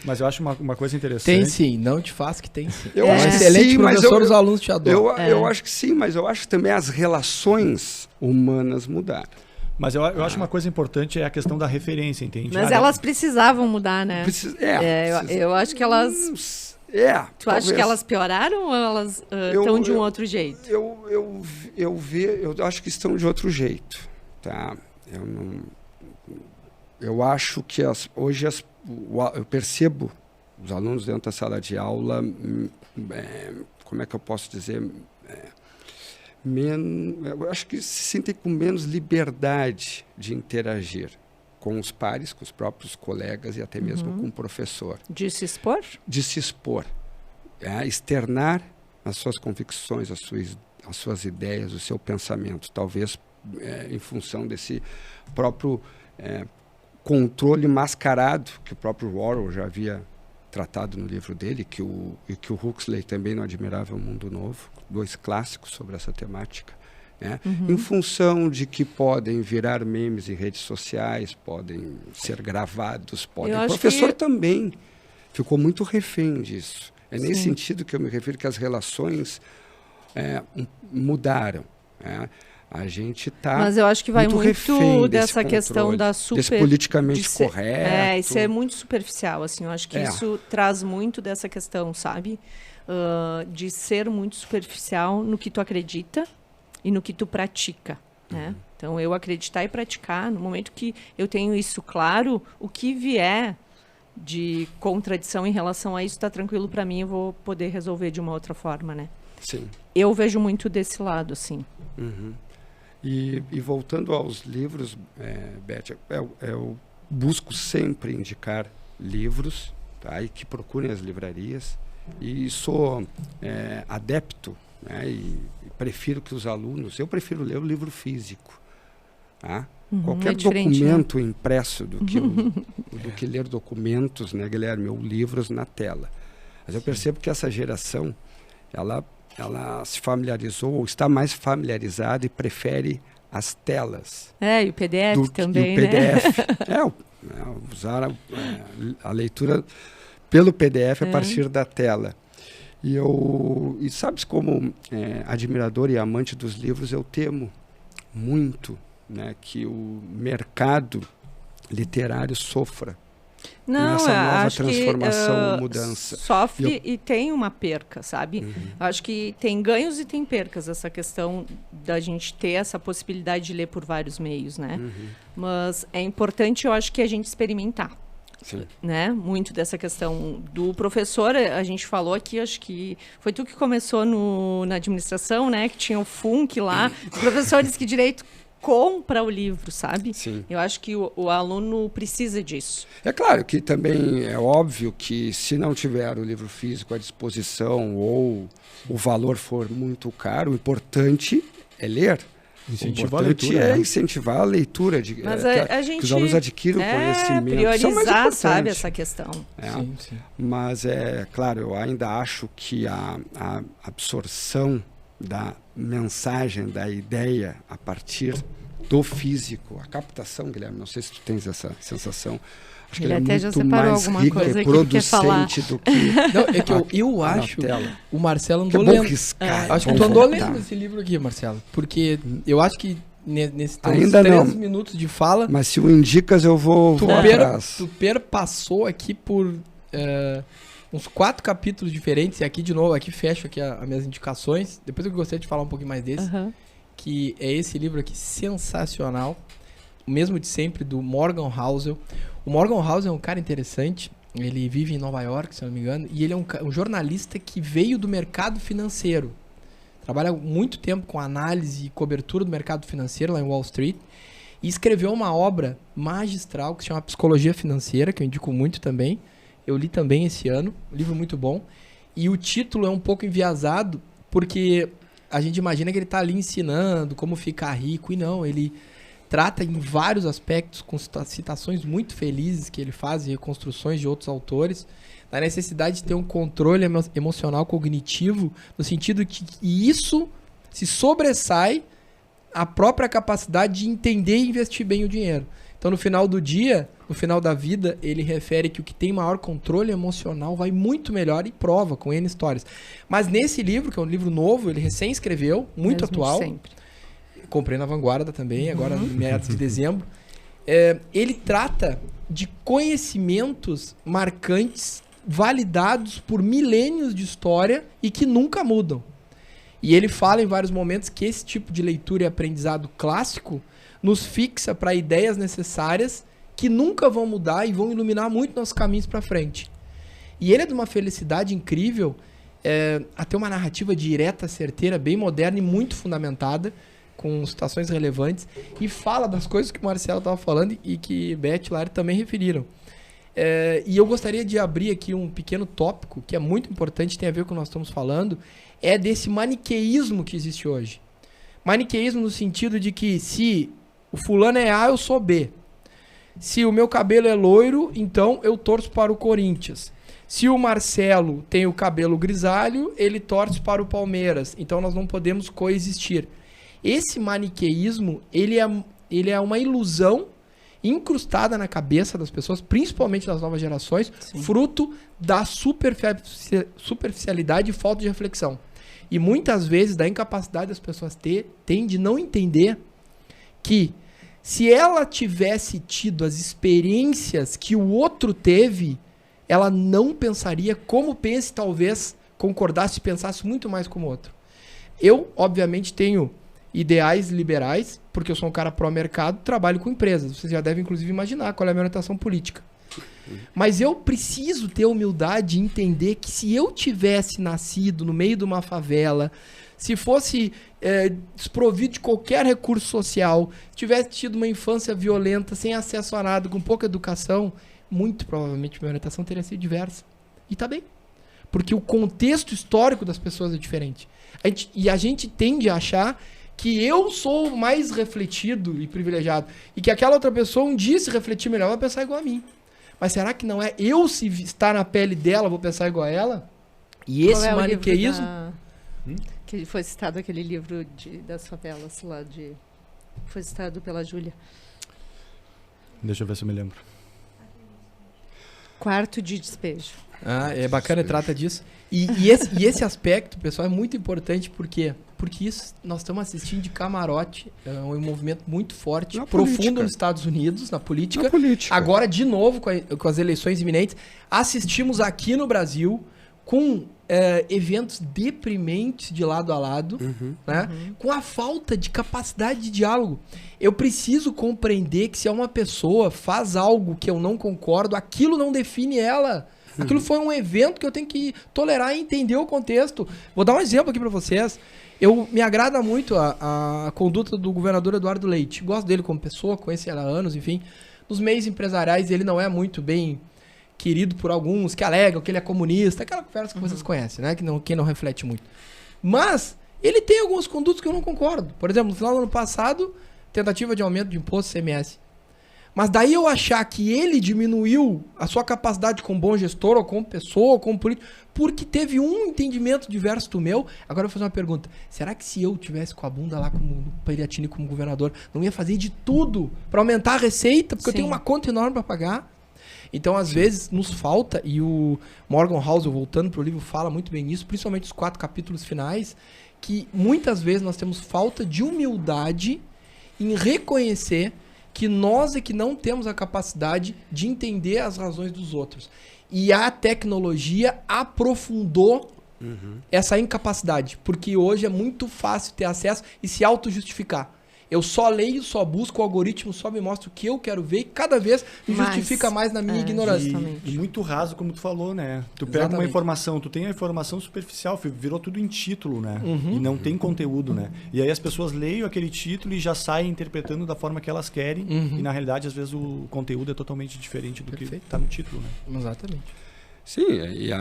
Mas eu acho uma coisa interessante. Tem sim, não te faço que tem sim. Eu acho que excelente sim, professor, mas os alunos te adoram. Eu acho que sim, mas eu acho que também as relações humanas mudaram. Mas eu acho uma coisa importante é a questão da referência, entende? Mas elas precisavam mudar, né? Eu acho que elas... Tu acha que elas pioraram ou elas estão de um outro jeito? Eu acho que estão de outro jeito, tá? Eu acho que hoje eu percebo os alunos dentro da sala de aula, como é que eu posso dizer? Eu acho que se sentem com menos liberdade de interagir com os pares, com os próprios colegas e até mesmo com o professor. De se expor? De se expor. Externar as suas convicções, as suas ideias, o seu pensamento. Talvez em função desse próprio controle mascarado que o próprio Orwell já havia tratado no livro dele, que o Huxley também no Admirável Mundo Novo, 2 clássicos sobre essa temática. Em função de que podem virar memes em redes sociais, podem ser gravados, o professor também ficou muito refém disso. Nesse sentido que eu me refiro, que as relações mudaram. A gente está. Mas eu acho que vai muito dessa questão da desse politicamente correto. Isso é muito superficial, assim. Eu acho que isso traz muito dessa questão, sabe? De ser muito superficial no que tu acredita e no que tu pratica, né? Então, eu acreditar e praticar, no momento que eu tenho isso claro, o que vier de contradição em relação a isso está tranquilo para mim, eu vou poder resolver de uma outra forma, né? Sim. Eu vejo muito desse lado, assim. E voltando aos livros, Beth, eu busco sempre indicar livros, tá? E que procurem as livrarias, e sou adepto, né? E prefiro que os alunos... Eu prefiro ler o livro físico. Tá? Qualquer documento impresso do que ler documentos, né, Guilherme, ou livros na tela. Mas eu percebo que essa geração, ela se familiarizou, ou está mais familiarizada e prefere as telas. E o PDF também, e o PDF. Usar a leitura pelo PDF a partir da tela. E sabes como admirador e amante dos livros, eu temo muito, né, que o mercado literário sofra nessa nova transformação, mudança. Sofre e tem uma perca, sabe? Acho que tem ganhos e tem percas, essa questão da gente ter essa possibilidade de ler por vários meios, né? Mas é importante, eu acho, que a gente experimentar. Sim. Né? Muito dessa questão do professor, a gente falou aqui, acho que foi tu que começou na administração, né? Que tinha o FUNC lá. Os professores que direito compra o livro, sabe? Sim. Eu acho que o aluno precisa disso. É claro que também é óbvio que se não tiver o livro físico à disposição ou o valor for muito caro, o importante é ler. Incentivar a leitura. É incentivar a leitura, mas que os alunos adquiram conhecimento. Priorizar, sabe, essa questão. Sim. Mas claro, eu ainda acho que a absorção da mensagem, da ideia a partir do físico, a captação, Guilherme, não sei se tu tens essa sensação, Acho que Ele é até já muito separou mais alguma rico coisa e que ele quer falar. producente do que Não, é que eu na acho, tela. o Marcelo Que é andou bom lendo. riscar. Acho que bom tu andou voltar. lendo esse livro aqui, Marcelo. Porque eu acho que nesses Ainda 3 não. minutos de fala, Mas se o indicas, eu vou atrás. tu perpassou aqui por uns 4 capítulos diferentes. E aqui, de novo, aqui fecho aqui as minhas indicações. Depois eu gostaria de falar um pouquinho mais desse. Aham. Que é esse livro aqui, sensacional. O mesmo de sempre, do Morgan Housel. O Morgan Housel é um cara interessante. Ele vive em Nova York, se eu não me engano. E ele é um jornalista que veio do mercado financeiro. Trabalha muito tempo com análise e cobertura do mercado financeiro lá em Wall Street. E escreveu uma obra magistral que se chama Psicologia Financeira, que eu indico muito também. Eu li também esse ano. Um livro muito bom. E o título é um pouco enviesado, porque a gente imagina que ele está ali ensinando como ficar rico. E não, ele trata em vários aspectos, com citações muito felizes que ele faz e reconstruções de outros autores, da necessidade de ter um controle emocional cognitivo, no sentido que isso se sobressai à própria capacidade de entender e investir bem o dinheiro. Então, no final do dia, no final da vida, ele refere que o que tem maior controle emocional vai muito melhor e prova com N histórias. Mas nesse livro, que é um livro novo, ele recém escreveu, muito Mesmo de atual. sempre. Comprei na Vanguarda também, agora no meados de dezembro. Ele trata de conhecimentos marcantes, validados por milênios de história e que nunca mudam. E ele fala em vários momentos que esse tipo de leitura e aprendizado clássico nos fixa para ideias necessárias que nunca vão mudar e vão iluminar muito nossos caminhos para frente. E ele é de uma felicidade incrível, a ter uma narrativa direta, certeira, bem moderna e muito fundamentada, com citações relevantes, e fala das coisas que o Marcelo estava falando e que Beth e Lari também referiram. E eu gostaria de abrir aqui um pequeno tópico que é muito importante, tem a ver com o que nós estamos falando, é desse maniqueísmo que existe hoje. Maniqueísmo no sentido de que se o fulano é A, eu sou B. Se o meu cabelo é loiro, então eu torço para o Corinthians. Se o Marcelo tem o cabelo grisalho, ele torce para o Palmeiras. Então nós não podemos coexistir. Esse maniqueísmo, ele é uma ilusão incrustada na cabeça das pessoas, principalmente das novas gerações, Sim. fruto da superficialidade e falta de reflexão. E muitas vezes da incapacidade das pessoas tem de não entender que se ela tivesse tido as experiências que o outro teve, ela não pensaria como pensa e talvez concordasse e pensasse muito mais como o outro. Eu, obviamente, tenho ideais liberais, porque eu sou um cara pró-mercado, trabalho com empresas. Vocês já devem, inclusive, imaginar qual é a minha orientação política. Mas eu preciso ter humildade e entender que se eu tivesse nascido no meio de uma favela, se fosse desprovido de qualquer recurso social, tivesse tido uma infância violenta, sem acesso a nada, com pouca educação, muito provavelmente minha orientação teria sido diversa. E tá bem. Porque o contexto histórico das pessoas é diferente. A gente tende a achar que eu sou mais refletido e privilegiado e que aquela outra pessoa um dia se refletir melhor vai pensar igual a mim. Mas será que não é eu, se estar na pele dela, vou pensar igual a ela? E esse maniqueísmo... Que foi citado aquele livro das favelas lá de... Foi citado pela Júlia. Deixa eu ver se eu me lembro. Quarto de despejo. É bacana, trata disso. E esse aspecto, pessoal, é muito importante porque isso nós estamos assistindo de camarote, é um movimento muito forte, Na profundo política. nos Estados Unidos, na política. Na política. Agora, de novo, com as eleições iminentes, assistimos aqui no Brasil com eventos deprimentes de lado a lado, né? Com a falta de capacidade de diálogo. Eu preciso compreender que se uma pessoa faz algo que eu não concordo, aquilo não define ela. Aquilo foi um evento que eu tenho que tolerar e entender o contexto. Vou dar um exemplo aqui para vocês. Me agrada muito a conduta do governador Eduardo Leite. Gosto dele como pessoa, conheço ele há anos, enfim. Nos meios empresariais ele não é muito bem querido por alguns que alegam que ele é comunista, aquela conversa que vocês conhecem, né? Quem não reflete muito. Mas ele tem algumas condutas que eu não concordo. Por exemplo, no final do ano passado, tentativa de aumento de imposto CMS. Mas daí eu achar que ele diminuiu a sua capacidade como bom gestor, ou como pessoa, ou como político, porque teve um entendimento diverso do meu. Agora eu vou fazer uma pergunta. Será que se eu tivesse com a bunda lá como Periatini como governador, não ia fazer de tudo para aumentar a receita, porque eu tenho uma conta enorme para pagar? Então, às vezes, nos falta, e o Morgan Housel, voltando para o livro, fala muito bem nisso, principalmente os 4 capítulos finais, que muitas vezes nós temos falta de humildade em reconhecer que nós é que não temos a capacidade de entender as razões dos outros. E a tecnologia aprofundou essa incapacidade, porque hoje é muito fácil ter acesso e se auto-justificar. Eu só leio, só busco, o algoritmo só me mostra o que eu quero ver e cada vez me justifica mais na minha ignorância. E muito raso, como tu falou, né? Tu pega uma informação, tu tem a informação superficial, virou tudo em título, né? E não tem conteúdo, né? E aí as pessoas leem aquele título e já saem interpretando da forma que elas querem e na realidade, às vezes, o conteúdo é totalmente diferente do que está no título, né? Exatamente. Sim,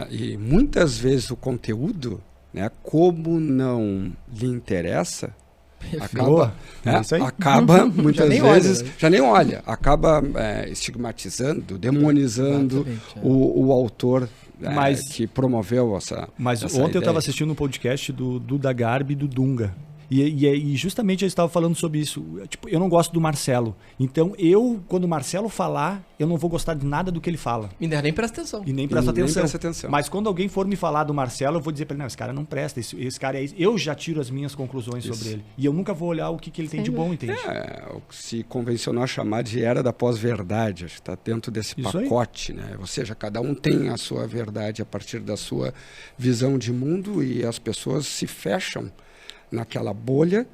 e muitas vezes o conteúdo, né, como não lhe interessa, acaba muitas vezes, já nem olha, acaba estigmatizando, demonizando o autor que promoveu essa Mas essa ontem ideia. eu estava assistindo um podcast do Duda Garbi e do Dunga. E justamente eles estavam falando sobre isso. Tipo, eu não gosto do Marcelo. Então, quando o Marcelo falar, eu não vou gostar de nada do que ele fala. E nem presta atenção. E nem presta atenção. Mas quando alguém for me falar do Marcelo, eu vou dizer para ele, não, esse cara não presta. Esse cara é isso. Eu já tiro as minhas conclusões sobre ele. E eu nunca vou olhar o que ele tem de bom, entende? O que se convencionou a chamar de era da pós-verdade. Acho que está dentro desse pacote, né? Ou seja, cada um tem a sua verdade a partir da sua visão de mundo e as pessoas se fecham naquela bolha,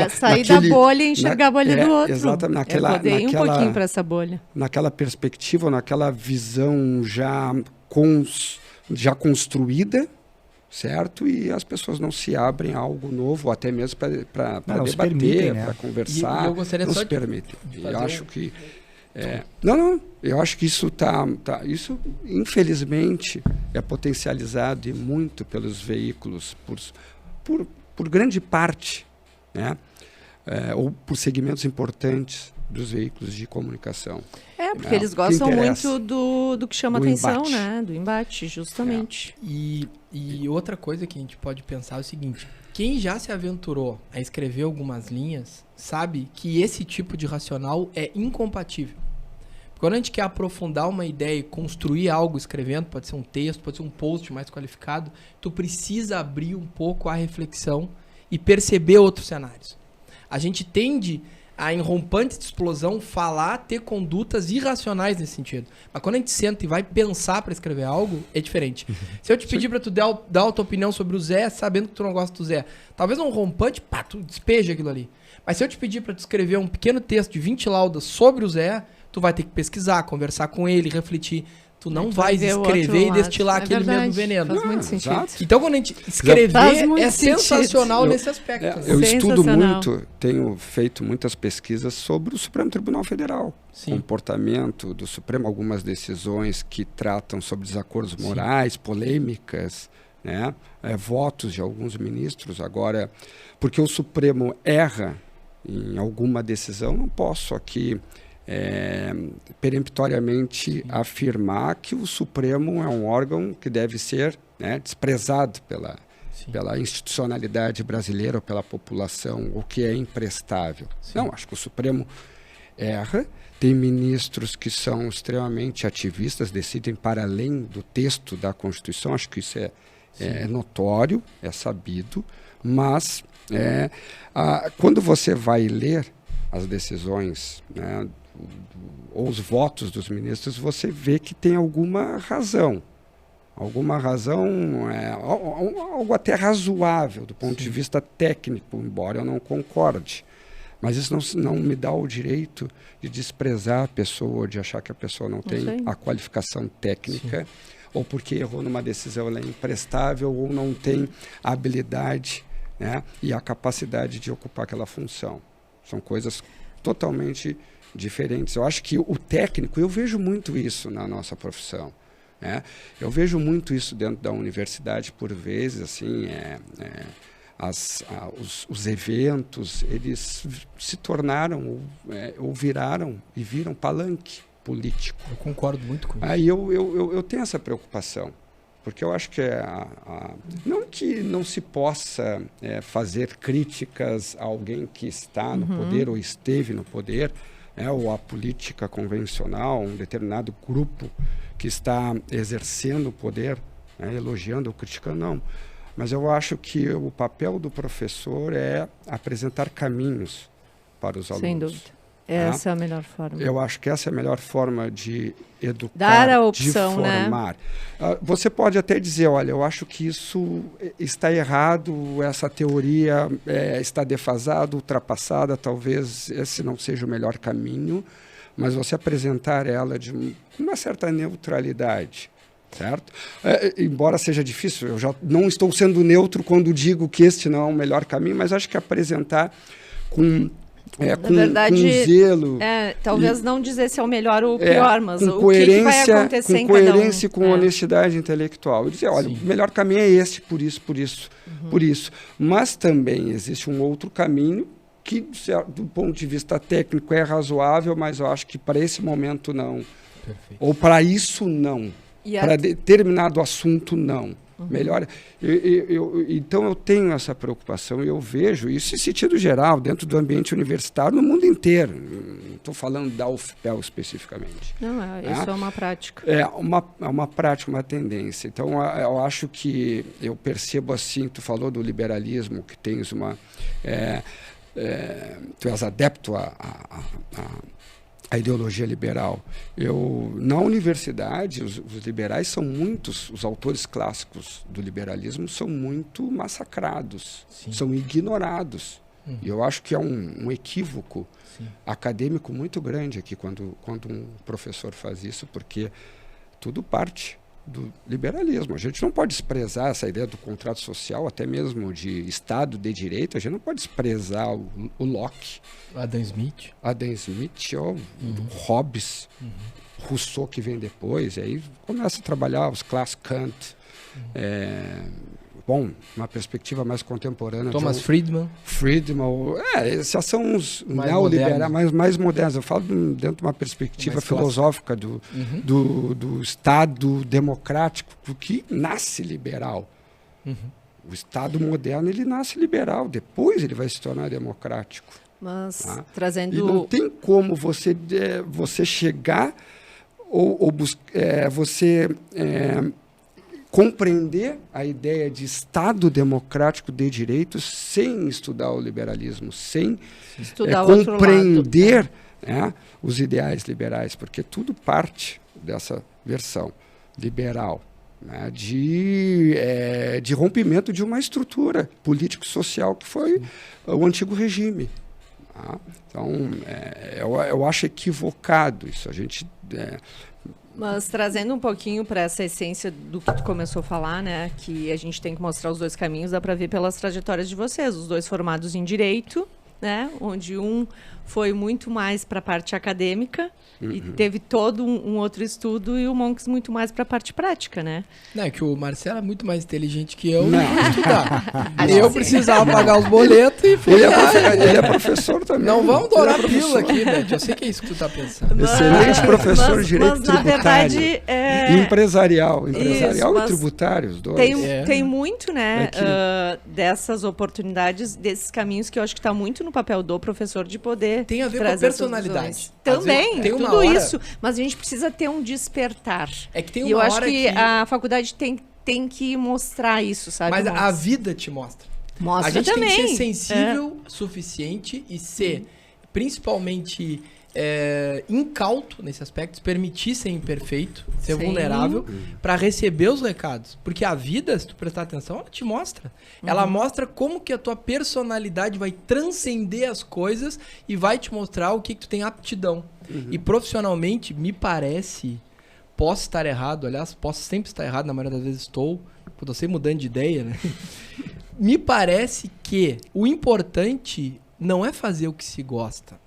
sair da bolha e enxergar a bolha do outro. Exatamente, um pouquinho para essa bolha. Naquela perspectiva, naquela visão já construída, certo? E as pessoas não se abrem a algo novo, até mesmo para debater, para conversar. E eu gostaria não se permitem. Eu acho que eu acho que isso isso infelizmente é potencializado e muito pelos veículos por grande parte, né? Ou por segmentos importantes dos veículos de comunicação. Porque eles gostam muito do que chama atenção, embate. Né? Do embate, justamente. E outra coisa que a gente pode pensar é o seguinte: quem já se aventurou a escrever algumas linhas sabe que esse tipo de racional é incompatível. Quando a gente quer aprofundar uma ideia e construir algo escrevendo, pode ser um texto, pode ser um post mais qualificado, tu precisa abrir um pouco a reflexão e perceber outros cenários. A gente tende a, em rompantes de explosão, ter condutas irracionais nesse sentido. Mas quando a gente senta e vai pensar para escrever algo, é diferente. Se eu te pedir para tu dar a tua opinião sobre o Zé, sabendo que tu não gosta do Zé, talvez um rompante, tu despeja aquilo ali. Mas se eu te pedir para tu escrever um pequeno texto de 20 laudas sobre o Zé, tu vai ter que pesquisar, conversar com ele, refletir. Tu não vais escrever e destilar aquele mesmo veneno. Faz muito sentido. Então, quando a gente escrever, é sensacional nesse aspecto. Eu estudo muito, tenho feito muitas pesquisas sobre o Supremo Tribunal Federal. Comportamento do Supremo, algumas decisões que tratam sobre desacordos morais, polêmicas, né? Votos de alguns ministros. Agora, porque o Supremo erra em alguma decisão, não posso aqui peremptoriamente afirmar que o Supremo é um órgão que deve ser, né, desprezado pela institucionalidade brasileira ou pela população, o que é imprestável. Não, acho que o Supremo erra, tem ministros que são extremamente ativistas, decidem para além do texto da Constituição, acho que isso é notório, é sabido, mas quando você vai ler as decisões, né, ou os votos dos ministros, você vê que tem alguma razão, algo até razoável do ponto de vista técnico, embora eu não concorde. Mas isso não me dá o direito de desprezar a pessoa, de achar que a pessoa não tem a qualificação técnica, ou porque errou numa decisão, ela é imprestável, ou não tem a habilidade, né, e a capacidade de ocupar aquela função. São coisas totalmente diferentes. Eu acho que o técnico, eu vejo muito isso na nossa profissão, né? Eu vejo muito isso dentro da universidade, por vezes, assim, os eventos, eles se tornaram ou viraram e viram palanque político. Eu concordo muito com isso. Aí eu tenho essa preocupação, porque eu acho que não que não se possa fazer críticas a alguém que está no poder ou esteve no poder, ou a política convencional, um determinado grupo que está exercendo o poder, elogiando ou criticando, não. Mas eu acho que o papel do professor é apresentar caminhos para os alunos. Sem dúvida. Essa é a melhor forma. Eu acho que essa é a melhor forma de educar, dar a opção, de formar. Né? Você pode até dizer, olha, eu acho que isso está errado, essa teoria está defasada, ultrapassada, talvez esse não seja o melhor caminho, mas você apresentar ela de uma certa neutralidade. Certo? Embora seja difícil, eu já não estou sendo neutro quando digo que este não é o melhor caminho, mas acho que apresentar com zelo. Talvez não dizer se é o melhor ou o pior, mas com o que vai acontecer em cada coerência e com honestidade intelectual. E dizer, olha, Sim. o melhor caminho é este, por isso, por isso. Mas também existe um outro caminho que, do ponto de vista técnico, é razoável, mas eu acho que para esse momento não. Perfeito. Ou para isso não. Para determinado assunto, não. Melhor. Então, eu tenho essa preocupação e eu vejo isso em sentido geral, dentro do ambiente universitário, no mundo inteiro. Não estou falando da UFPEL especificamente. Não, isso é uma prática. É uma prática, uma tendência. Então, eu acho que eu percebo assim, tu falou do liberalismo, que tens uma... tu és adepto a ideologia liberal. Na universidade, os liberais são muitos, os autores clássicos do liberalismo são muito massacrados, são ignorados. E eu acho que é um equívoco acadêmico muito grande aqui quando um professor faz isso, porque tudo parte do liberalismo. A gente não pode desprezar essa ideia do contrato social, até mesmo de Estado de Direito. A gente não pode desprezar o Locke, Adam Smith, ou Hobbes, Rousseau, que vem depois. E aí começa a trabalhar os clássicos, Kant. Uma perspectiva mais contemporânea. Thomas Friedman. Esses são os neoliberais mais modernos. Eu falo dentro de uma perspectiva filosófica do Estado democrático, que nasce liberal. O Estado moderno, ele nasce liberal, depois ele vai se tornar democrático. Mas trazendo... E não tem como você chegar ou você compreender a ideia de Estado democrático de direitos sem estudar o liberalismo, sem compreender os ideais liberais, porque tudo parte dessa versão liberal, de rompimento de uma estrutura político-social que foi o antigo regime. Então, eu acho equivocado isso. A gente... Mas trazendo um pouquinho para essa essência do que tu começou a falar, né? Que a gente tem que mostrar os dois caminhos, dá para ver pelas trajetórias de vocês. Os dois formados em Direito, né? Onde um foi muito mais para a parte acadêmica e teve todo um outro estudo, e o Monks muito mais para a parte prática, né? Não, é que o Marcelo é muito mais inteligente que eu em estudar. Eu precisava pagar os boletos e fui ele é professor também. Não vamos dourar a pílula aqui, Beth. Eu sei que é isso que tu tá pensando. Excelente professor de direito tributário. Verdade, empresarial isso, e tributário, os dois. Tem muito, né, dessas oportunidades, desses caminhos que eu acho que está muito no papel do professor de poder. Tem a ver com a personalidade. Também, tudo isso. Mas a gente precisa ter um despertar. É que tem uma e eu acho hora que a faculdade tem que mostrar isso, sabe? Mas a vida te mostra. Mostra a gente também. Tem que ser sensível o suficiente e ser, principalmente, incauto nesse aspecto, permitir ser imperfeito, ser vulnerável, para receber os recados. Porque a vida, se tu prestar atenção, ela te mostra. Ela mostra como que a tua personalidade vai transcender as coisas e vai te mostrar o que tu tem aptidão. E profissionalmente, me parece, posso estar errado, aliás, posso sempre estar errado, na maioria das vezes estou sempre mudando de ideia, né? Me parece que o importante não é fazer o que se gosta.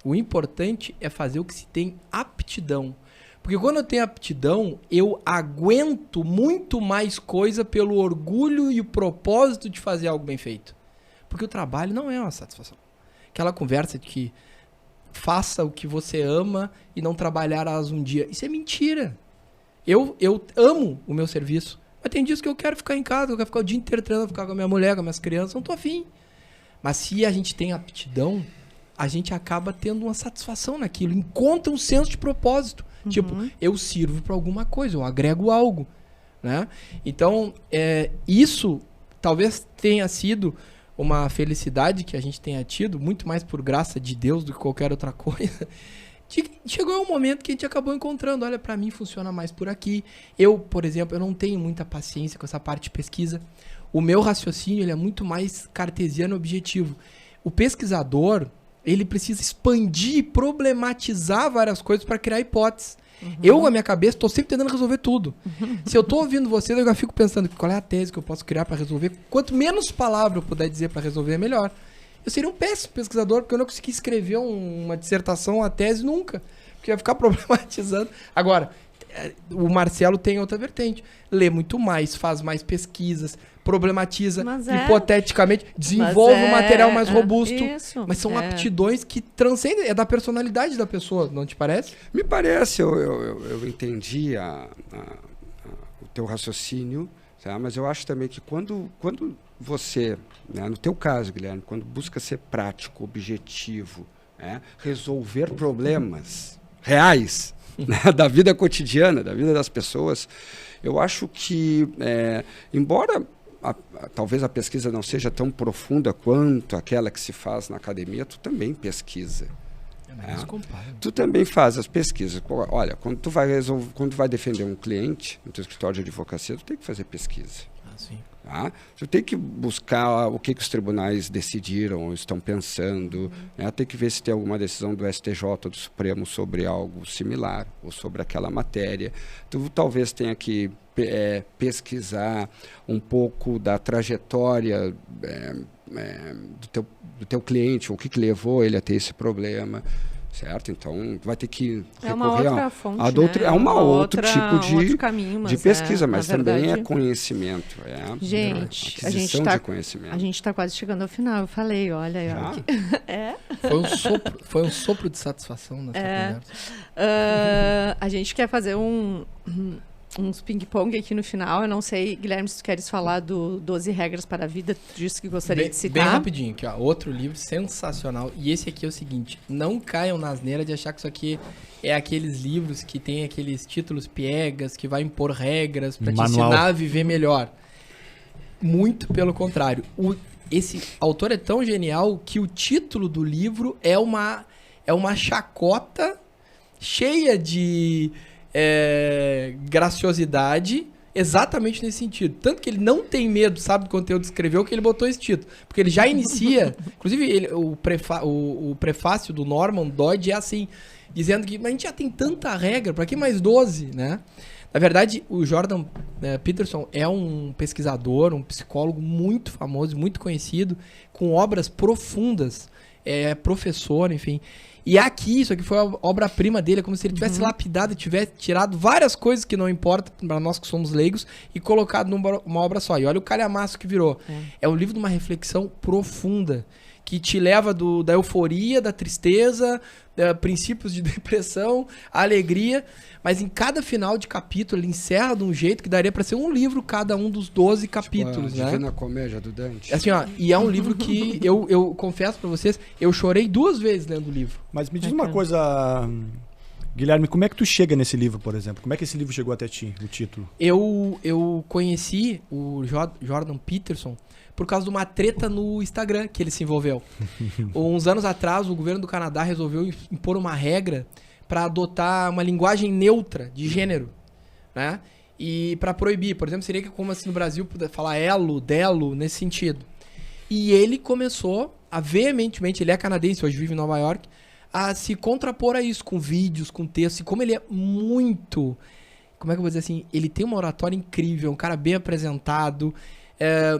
O importante é fazer o que se tem aptidão. Porque quando eu tenho aptidão, eu aguento muito mais coisa pelo orgulho e o propósito de fazer algo bem feito. Porque o trabalho não é uma satisfação. Aquela conversa de que faça o que você ama e não trabalharás um dia. Isso é mentira. Eu amo o meu serviço, mas tem dias que eu quero ficar em casa, eu quero ficar o dia inteiro treinando, ficar com a minha mulher, com as minhas crianças, não tô afim. Mas se a gente tem aptidão, a gente acaba tendo uma satisfação naquilo, encontra um senso de propósito. Tipo, eu sirvo para alguma coisa, eu agrego algo, né? Então, isso talvez tenha sido uma felicidade que a gente tenha tido, muito mais por graça de Deus do que qualquer outra coisa. Chegou um momento que a gente acabou encontrando, olha, para mim funciona mais por aqui. Eu, por exemplo, eu não tenho muita paciência com essa parte de pesquisa. O meu raciocínio ele é muito mais cartesiano objetivo. O pesquisador, ele precisa expandir, problematizar várias coisas para criar hipóteses. Eu, na minha cabeça, estou sempre tentando resolver tudo. Se eu estou ouvindo vocês, eu já fico pensando qual é a tese que eu posso criar para resolver. Quanto menos palavras eu puder dizer para resolver, melhor. Eu seria um péssimo pesquisador, porque eu não consegui escrever uma dissertação, uma tese nunca. Porque ia ficar problematizando. Agora, o Marcelo tem outra vertente. Lê muito mais, faz mais pesquisas, problematiza, hipoteticamente, desenvolve um material mais robusto. Isso, mas são aptidões que transcendem, é da personalidade da pessoa, não te parece? Me parece, eu entendi o teu raciocínio, tá? Mas eu acho também que quando você, né, no teu caso, Guilherme, quando busca ser prático, objetivo, né, resolver problemas reais, né, da vida cotidiana, da vida das pessoas, eu acho que, embora talvez a pesquisa não seja tão profunda quanto aquela que se faz na academia, tu também pesquisa. Tu também faz as pesquisas. Olha, quando tu vai defender um cliente no teu escritório de advocacia, tu tem que fazer pesquisa. Sim. Tá? Tu tem que buscar o que os tribunais decidiram ou estão pensando, né? Tem que ver se tem alguma decisão do STJ ou do Supremo sobre algo similar ou sobre aquela matéria. Tu talvez tenha que pesquisar um pouco da trajetória do teu cliente, o que levou ele a ter esse problema. Certo? Então, vai ter que recorrer a um outro tipo de pesquisa, mas também é conhecimento. Gente, a gente está quase chegando ao final. Eu falei, olha... Foi um sopro de satisfação nessa conversa. A gente quer fazer uns ping-pong aqui no final. Eu não sei, Guilherme, se tu queres falar do 12 Regras para a Vida, disso que gostaria de citar. Bem rapidinho, aqui, ó, outro livro sensacional. E esse aqui é o seguinte, não caiam na asneira de achar que isso aqui é aqueles livros que tem aqueles títulos piegas, que vai impor regras para te ensinar a viver melhor. Muito pelo contrário. Esse autor é tão genial que o título do livro é uma chacota cheia de... graciosidade, exatamente nesse sentido. Tanto que ele não tem medo, sabe, do conteúdo que escreveu, que ele botou esse título. Porque ele já inicia... Inclusive, o prefácio do Norman Doidge é assim, dizendo que a gente já tem tanta regra, para que mais 12, né? Na verdade, o Jordan Peterson é um pesquisador, um psicólogo muito famoso, muito conhecido, com obras profundas, professor, enfim... E aqui, isso aqui foi a obra-prima dele, é como se ele tivesse lapidado, tivesse tirado várias coisas que não importam para nós que somos leigos e colocado numa obra só. E olha o calhamaço que virou. É um livro de uma reflexão profunda, que te leva da euforia, da tristeza, princípios de depressão, alegria, mas em cada final de capítulo ele encerra de um jeito que daria para ser um livro cada um dos 12 capítulos, né? Divina Comédia do Dante. Assim, ó, e é um livro que eu confesso para vocês, eu chorei 2 vezes lendo o livro. Mas me diz uma coisa, Guilherme, como é que tu chega nesse livro, por exemplo? Como é que esse livro chegou até ti, o título? Eu conheci o Jordan Peterson por causa de uma treta no Instagram que ele se envolveu. Uns anos atrás, o governo do Canadá resolveu impor uma regra para adotar uma linguagem neutra de gênero, né? E para proibir, por exemplo, seria como assim no Brasil falar elo, delo, nesse sentido. E ele começou a veementemente, ele é canadense, hoje vive em Nova York, a se contrapor a isso, com vídeos, com textos, e como ele é muito... Como é que eu vou dizer assim? Ele tem uma oratória incrível, um cara bem apresentado,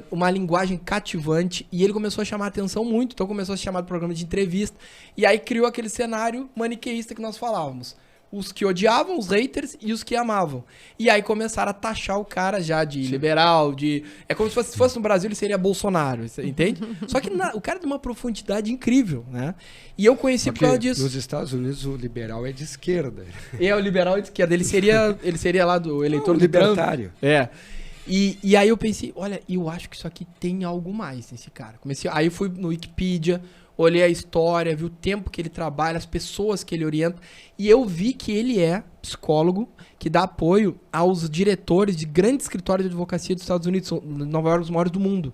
uma linguagem cativante, e ele começou a chamar a atenção muito, então começou a se chamar de programa de entrevista, e aí criou aquele cenário maniqueísta que nós falávamos. Os que odiavam, os haters, e os que amavam. E aí começaram a taxar o cara já de liberal, de... É como se fosse no Brasil, ele seria Bolsonaro, entende? Só que o cara tem uma profundidade incrível, né? E eu conheci por causa disso. Nos Estados Unidos, o liberal é de esquerda. O liberal é de esquerda. Ele seria lá do eleitor do libertário. Trump. E aí eu pensei, olha, eu acho que isso aqui tem algo mais nesse cara. Aí eu fui no Wikipedia, olhei a história, vi o tempo que ele trabalha, as pessoas que ele orienta, e eu vi que ele é psicólogo que dá apoio aos diretores de grandes escritórios de advocacia dos Estados Unidos, são Nova York, os maiores do mundo.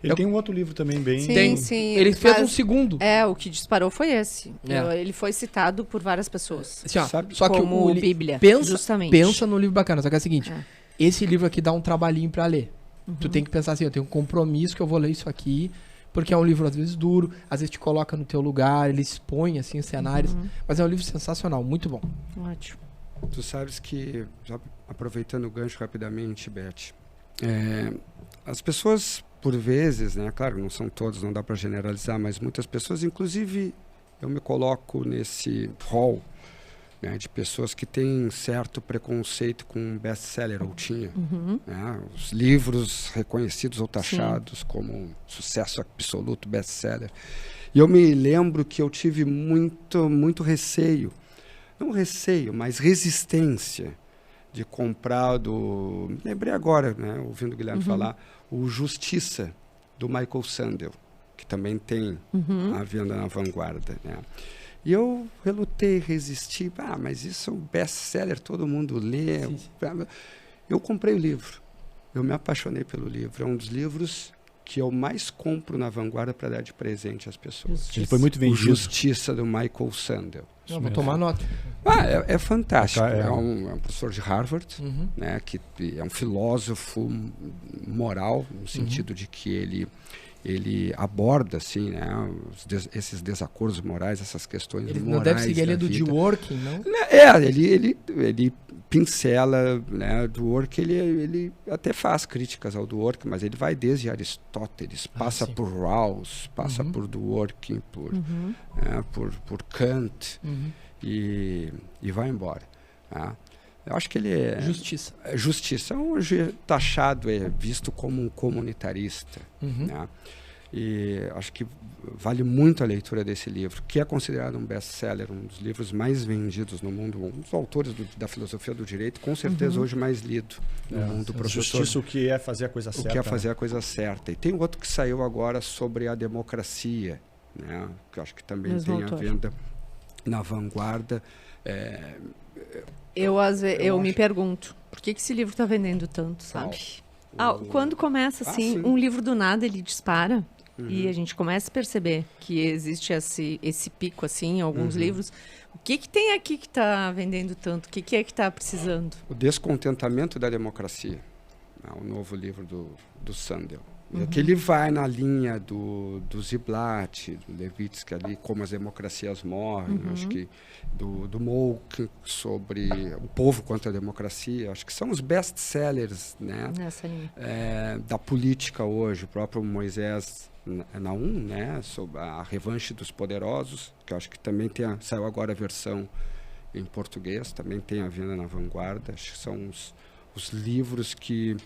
Ele tem um outro livro também bem... Sim, sim. Ele fez um segundo. O que disparou foi esse. Ele foi citado por várias pessoas. Assim, ó, Sabe, só que como o Bíblia, justamente. Pensa num livro bacana, só que é o seguinte, esse livro aqui dá um trabalhinho pra ler. Tu tem que pensar assim, eu tenho um compromisso que eu vou ler isso aqui, porque é um livro às vezes duro, às vezes te coloca no teu lugar, ele expõe assim os cenários, mas é um livro sensacional, muito bom. Ótimo. Tu sabes que, já aproveitando o gancho rapidamente, Beth, as pessoas, por vezes, né, claro, não são todos, não dá para generalizar, mas muitas pessoas, inclusive eu me coloco nesse hall, né, de pessoas que têm certo preconceito com best-seller, ou tinha. Né, os livros reconhecidos ou taxados como sucesso absoluto, best-seller. E eu me lembro que eu tive muito receio, não receio, mas resistência de comprar lembrei agora, né, ouvindo o Guilherme falar, o Justiça, do Michael Sandel, que também tem a venda na Vanguarda, né? E eu relutei, resisti, mas isso é um best-seller, todo mundo lê. Sim. Eu comprei o livro, eu me apaixonei pelo livro, é um dos livros que eu mais compro na Vanguarda para dar de presente às pessoas. Ele foi muito O vendido. Justiça, do Michael Sandel. Eu vou tomar nota. É fantástico. É. É um professor de Harvard, né, que é um filósofo moral, no sentido de que ele aborda assim, né, esses desacordos morais, essas questões Ele morais. não deve seguir a linha da do vida. Dworkin, não? Ele pincela, né, Dworkin, ele até faz críticas ao Dworkin, mas ele vai desde Aristóteles, passa por Rawls, passa por Dworkin, por Kant, e vai embora. Tá? Eu acho que ele é... Justiça. Hoje taxado, visto como um comunitarista. Né? E acho que vale muito a leitura desse livro, que é considerado um best-seller, um dos livros mais vendidos no mundo, um dos autores da filosofia do direito, com certeza hoje mais lido no mundo. Justiça, o que é fazer a coisa certa. O que é fazer a coisa certa. E tem outro que saiu agora sobre a democracia, né? Que eu acho que também tem a venda na Vanguarda. Eu me pergunto, por que esse livro está vendendo tanto, sabe? Quando começa assim, um livro do nada, ele dispara, e a gente começa a perceber que existe esse pico assim em alguns livros. O que tem aqui que está vendendo tanto? O que é que está precisando? O Descontentamento da Democracia, o novo livro do Sandel. Que ele vai na linha do Ziblatt, do Levitsky ali, como as democracias morrem, acho que do Mouk, sobre o povo contra a democracia, acho que são os best-sellers, né, nessa linha. Da política hoje. O próprio Moisés Naum, né, sobre a revanche dos poderosos, que eu acho que também saiu agora a versão em português, também tem a venda na Vanguarda. Acho que são os livros que,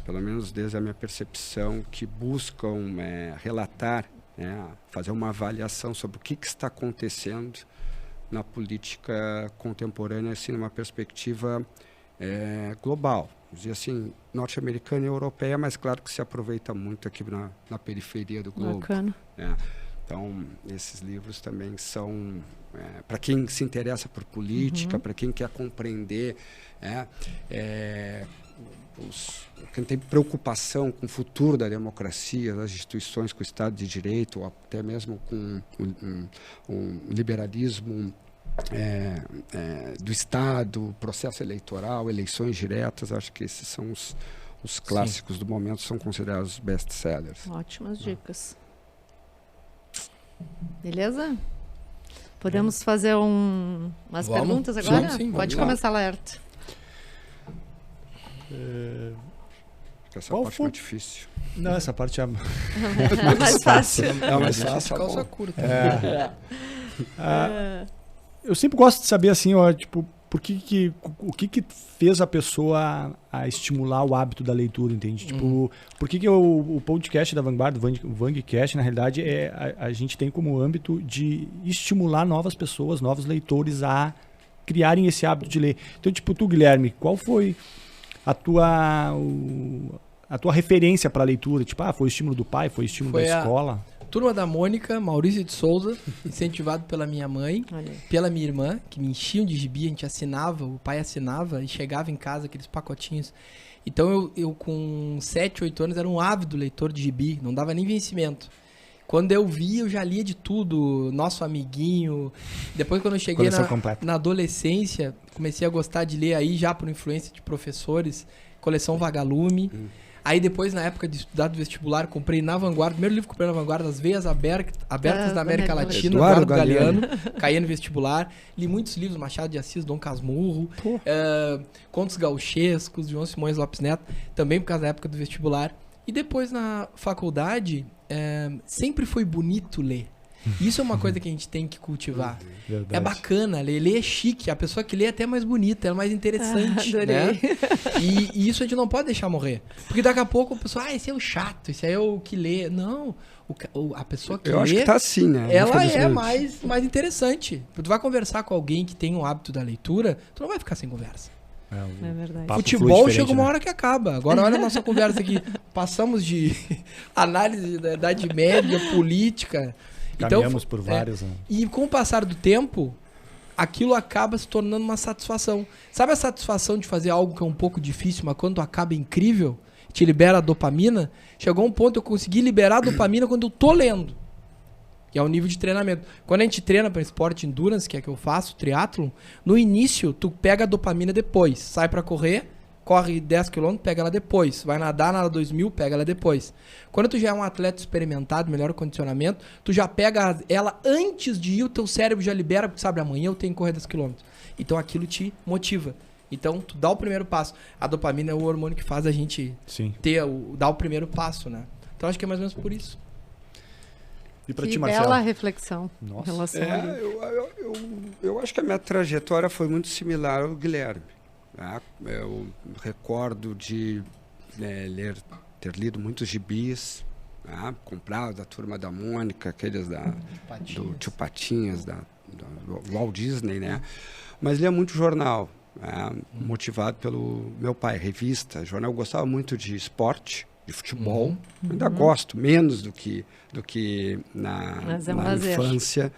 pelo menos desde a minha percepção, que buscam relatar, né, fazer uma avaliação sobre o que está acontecendo na política contemporânea, assim, numa perspectiva global, dizer assim, norte-americana e europeia, mas claro que se aproveita muito aqui na periferia do globo. Bacana. Então, esses livros também são, para quem se interessa por política, para quem quer compreender, quem tem preocupação com o futuro da democracia, das instituições, com o Estado de Direito, ou até mesmo com um liberalismo do Estado, processo eleitoral, eleições diretas. Acho que esses são os clássicos do momento, são considerados best-sellers. Ótimas dicas. Beleza? Podemos fazer umas perguntas agora? Sim, Pode começar, Laerto. Essa parte é mais difícil. Não, essa parte é mais fácil. É mais fácil. Calça curta. Eu sempre gosto de saber assim, ó, tipo, o que fez a pessoa a estimular o hábito da leitura, entende? Tipo, por que o podcast da Vanguarda, o VangCast, na realidade, a gente tem como âmbito de estimular novas pessoas, novos leitores a criarem esse hábito de ler. Então, tipo, tu, Guilherme, qual foi a tua a tua referência para leitura? Tipo, foi o estímulo do pai, foi o estímulo Foi da escola? Turma da Mônica, Maurício de Souza, incentivado pela minha mãe, Olha aí. pela minha irmã, que me enchiam de gibi, a gente assinava, o pai assinava e chegava em casa aqueles pacotinhos. Então eu com 7, 8 anos era um ávido leitor de gibi, não dava nem vencimento. Quando eu vi, eu já lia de tudo, Nosso Amiguinho. Depois, quando eu cheguei Coleção completa. na adolescência, comecei a gostar de ler aí, já por influência de professores, coleção Vagalume. Aí depois, na época de estudar do vestibular, comprei na Vanguarda, primeiro livro que comprei na Vanguarda, As Veias Abertas da América Latina, Eduardo Eduardo Galeano, caía no vestibular. Li muitos livros, Machado de Assis, Dom Casmurro, Contos Gauchescos, João Simões Lopes Neto, também por causa da época do vestibular. E depois, na faculdade, sempre foi bonito ler. Isso é uma coisa que a gente tem que cultivar. Verdade. É bacana, ler é chique. A pessoa que lê é até mais bonita, é mais interessante, Adorei. né? E isso a gente não pode deixar morrer. Porque daqui a pouco a pessoa, esse é o chato, esse é o que lê. Não, a pessoa que Eu lê, acho que tá assim, né? ela é Infelizmente. mais interessante. Tu vai conversar com alguém que tem o hábito da leitura, tu não vai ficar sem conversa. É verdade. Papo flui Futebol diferente, chega uma né? hora que acaba. Agora olha a nossa conversa aqui. Passamos de análise da Idade Média, política. Caminhamos por vários. Né? E com o passar do tempo, aquilo acaba se tornando uma satisfação. Sabe a satisfação de fazer algo que é um pouco difícil, mas quando acaba é incrível, te libera a dopamina? Chegou um ponto que eu consegui liberar a dopamina quando eu tô lendo. Que é o nível de treinamento. Quando a gente treina para esporte endurance, que é que eu faço, triatlon, no início tu pega a dopamina depois. Sai para correr, corre 10 km, pega ela depois. Vai nadar, nada 2000, pega ela depois. Quando tu já é um atleta experimentado, melhor condicionamento, tu já pega ela antes de ir, o teu cérebro já libera, porque sabe, amanhã eu tenho que correr 10 km. Então aquilo te motiva. Então tu dá o primeiro passo. A dopamina é o hormônio que faz a gente Sim. dar o primeiro passo, né? Então acho que é mais ou menos por isso. E para Que ti, Marcelo? bela reflexão Nossa. em relação a Eu acho que a minha trajetória foi muito similar ao Guilherme. Tá? Eu recordo de ter lido muitos gibis, tá? Comprado da Turma da Mônica, aqueles do Tio Patinhas, do Walt Disney, né? Mas lia muito jornal, motivado pelo meu pai, revista, jornal. Eu gostava muito de esporte, de futebol. Ainda gosto, menos do que na infância.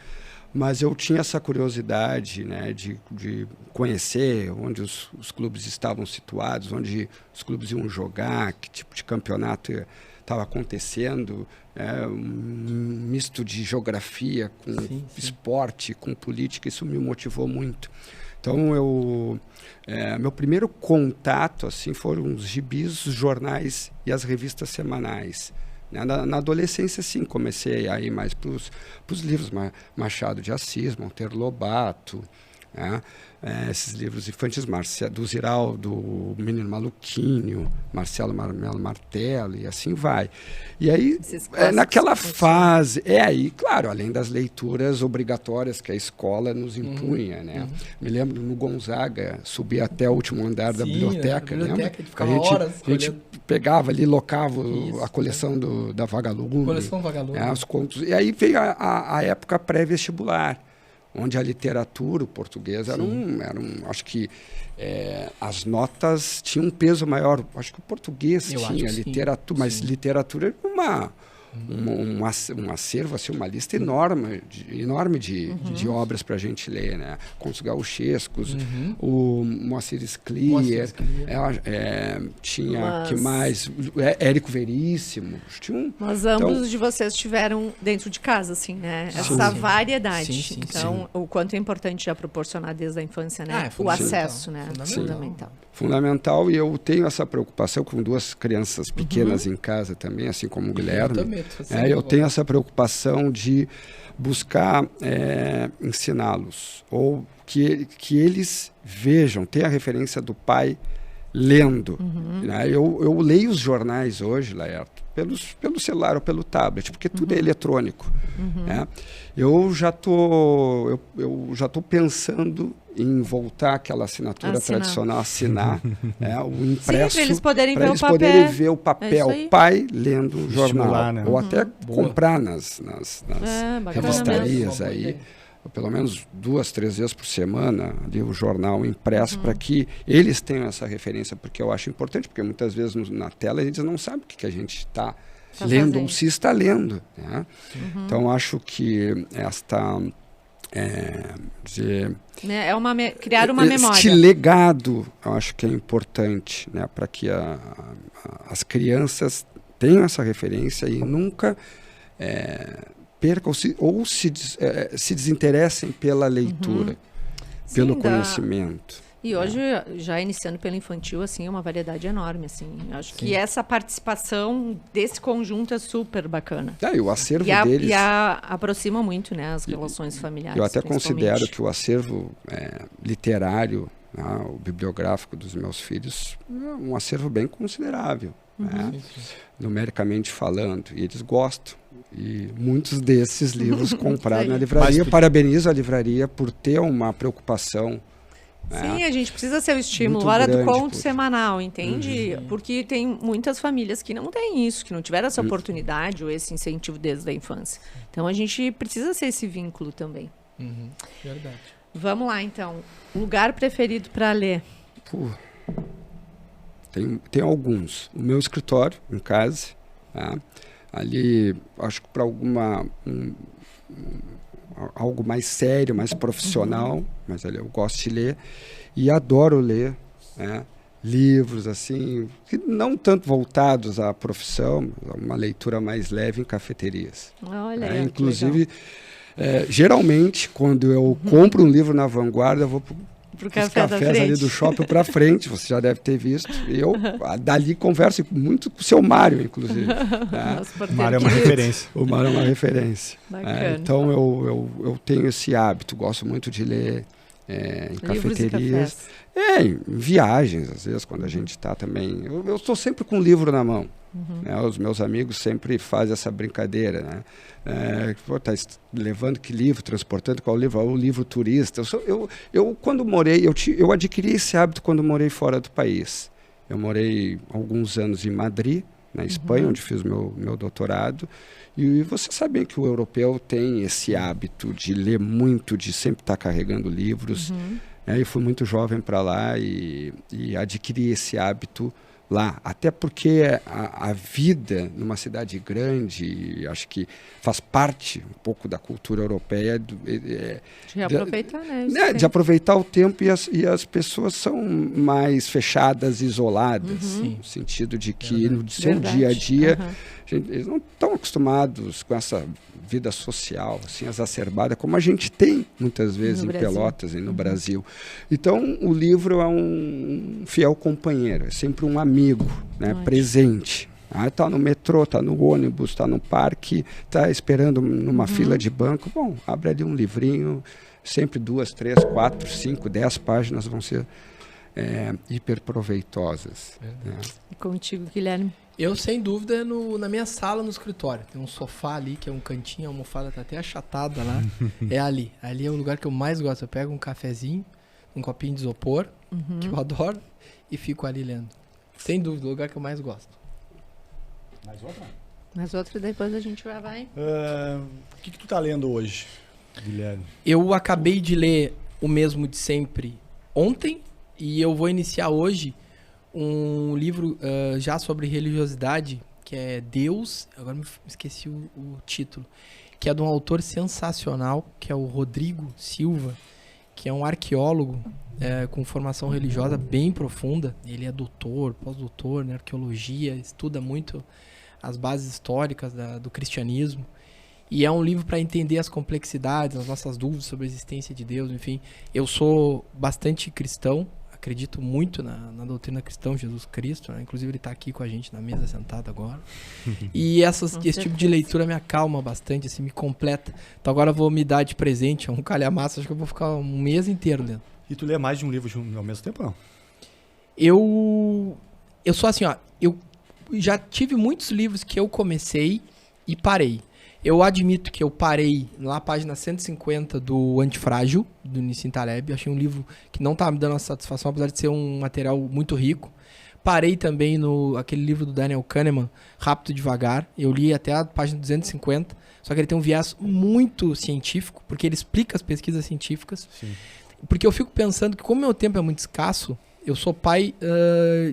Mas eu tinha essa curiosidade, né, de conhecer onde os clubes estavam situados, onde os clubes iam jogar, que tipo de campeonato estava acontecendo, um misto de geografia com esporte, com política. Isso me motivou muito. Então, meu primeiro contato assim, foram os gibis, os jornais e as revistas semanais. Na adolescência, sim, comecei a ir mais para os livros, Machado de Assis, Monteiro Lobato, né? Esses livros infantis, do Ziraldo, o Menino Maluquinho, Marcelo Martello, e assim vai. E aí, naquela fase, aí, claro, além das leituras obrigatórias que a escola nos impunha, né? Me lembro, no Gonzaga, subia até o último andar da biblioteca, lembra? A gente pegava ali, locava a coleção da Vagalume. Coleção Vagalume. Os contos. E aí veio a época pré-vestibular, onde a literatura, o português, acho que as notas tinham um peso maior. Acho que o português tinha literatura, mas literatura era um acervo, assim, uma lista enorme de obras para a gente ler, né? Contos Gauchescos, o Moacir Sclier, tinha, que mais? Érico Veríssimo. Mas ambos de vocês tiveram dentro de casa, assim, né? Essa variedade. Sim. Então, o quanto é importante já proporcionar desde a infância, né? O acesso, né? Fundamental. Fundamental, e eu tenho essa preocupação com duas crianças pequenas em casa também, assim como o Guilherme. Eu tenho essa preocupação de buscar ensiná-los, ou que eles vejam, tenha a referência do pai lendo. Né? Eu leio os jornais hoje, Laerto, pelo celular ou pelo tablet, porque tudo é eletrônico. Né? Eu já tô pensando em voltar àquela assinatura tradicional, assinar o impresso, para eles poderem ver o papel. Poderem ver o papel, pai lendo um jornal, estimular, né? ou até comprar nas revistarias aí. pelo menos 2, 3 vezes por semana, ali o jornal impresso, para que eles tenham essa referência, porque eu acho importante, porque muitas vezes na tela eles não sabem o que a gente está lendo fazendo. ou se está lendo. Né? Então, acho que criar uma memória. Este legado, eu acho que é importante, né, para que as crianças tenham essa referência e nunca percam ou se desinteressem pela leitura, pelo conhecimento. E hoje, já iniciando pelo infantil, assim, é uma variedade enorme, assim. Acho que essa participação desse conjunto é super bacana. E o acervo deles... aproxima muito, né, as relações familiares. Eu até considero que o acervo literário, o bibliográfico dos meus filhos, é um acervo bem considerável, né, numericamente falando. E eles gostam. E muitos desses livros comprados na livraria. Parabenizo a livraria por ter uma preocupação. Sim, a gente precisa ser o estímulo. Hora do conto semanal, entende? Porque tem muitas famílias que não têm isso, que não tiveram essa oportunidade ou esse incentivo desde a infância. Então, a gente precisa ser esse vínculo também. Verdade. Vamos lá, então. Lugar preferido para ler? Tem alguns. O meu escritório, em casa. Tá? Ali, acho que para algo mais sério, mais profissional, mas ali eu gosto de ler e adoro ler, né, livros assim, que não tanto voltados à profissão, uma leitura mais leve em cafeterias. Olha, inclusive, geralmente, quando eu compro um livro na Vanguarda, eu vou para os cafés ali do shopping para frente, você já deve ter visto. E eu, dali, converso muito com o seu Mário, inclusive. Né? O Mário é uma referência. O Mário é uma referência. Então, eu tenho esse hábito, gosto muito de ler em cafeterias. Em viagens, às vezes, quando a gente está também... Eu estou sempre com um livro na mão. Né? Os meus amigos sempre fazem essa brincadeira, né? Tá levando que livro, transportando qual livro? O livro turista. Eu quando morei, eu adquiri esse hábito quando morei fora do país. Eu morei alguns anos em Madrid, na Espanha, onde fiz meu doutorado. E você sabe que o europeu tem esse hábito de ler muito, de sempre estar carregando livros. Eu fui muito jovem para lá e adquiri esse hábito lá, até porque a vida numa cidade grande, acho que faz parte um pouco da cultura europeia de aproveitar, né? De aproveitar o tempo e as pessoas são mais fechadas, isoladas, no sentido de que no seu dia a dia eles não estão acostumados com essa vida social assim exacerbada como a gente tem muitas vezes em Pelotas e no Brasil. Então o livro é um fiel companheiro, é sempre um amigo, né, presente. Está no metrô, está no ônibus, está no parque, está esperando numa fila de banco. Bom, abre ali um livrinho, sempre 2, 3, 4, 5, 10 páginas vão ser hiper proveitosas. E contigo, Guilherme? Eu, sem dúvida, na minha sala, no escritório. Tem um sofá ali, que é um cantinho, a almofada tá até achatada lá. É ali. Ali é o lugar que eu mais gosto. Eu pego um cafezinho, um copinho de isopor, que eu adoro, e fico ali lendo. Sem dúvida, o lugar que eu mais gosto. Mais outra, depois a gente vai. O que tu tá lendo hoje, Guilherme? Eu acabei de ler O Mesmo de Sempre ontem, e eu vou iniciar hoje um livro já sobre religiosidade, que é Deus, agora me esqueci o título, que é de um autor sensacional, que é o Rodrigo Silva, que é um arqueólogo com formação religiosa bem profunda. Ele é doutor, pós-doutor em arqueologia, estuda muito as bases históricas do cristianismo. E é um livro para entender as complexidades, as nossas dúvidas sobre a existência de Deus, enfim. Eu sou bastante cristão, acredito muito na doutrina cristã, Jesus Cristo, né? Inclusive ele está aqui com a gente na mesa, sentado agora. E esse tipo de leitura me acalma bastante, assim, me completa. Então agora eu vou me dar de presente um calhamaço, acho que eu vou ficar um mês inteiro lendo. E tu lê mais de um livro ao mesmo tempo, não? Eu sou assim, ó, eu já tive muitos livros que eu comecei e parei. Eu admito que eu parei lá na página 150 do Antifrágil, do Nissim Taleb. Achei um livro que não estava me dando a satisfação, apesar de ser um material muito rico. parei também no aquele livro do Daniel Kahneman, Rápido e Devagar. Eu li até a página 250, só que ele tem um viés muito científico, porque ele explica as pesquisas científicas. Sim. Porque eu fico pensando que como meu tempo é muito escasso, eu sou pai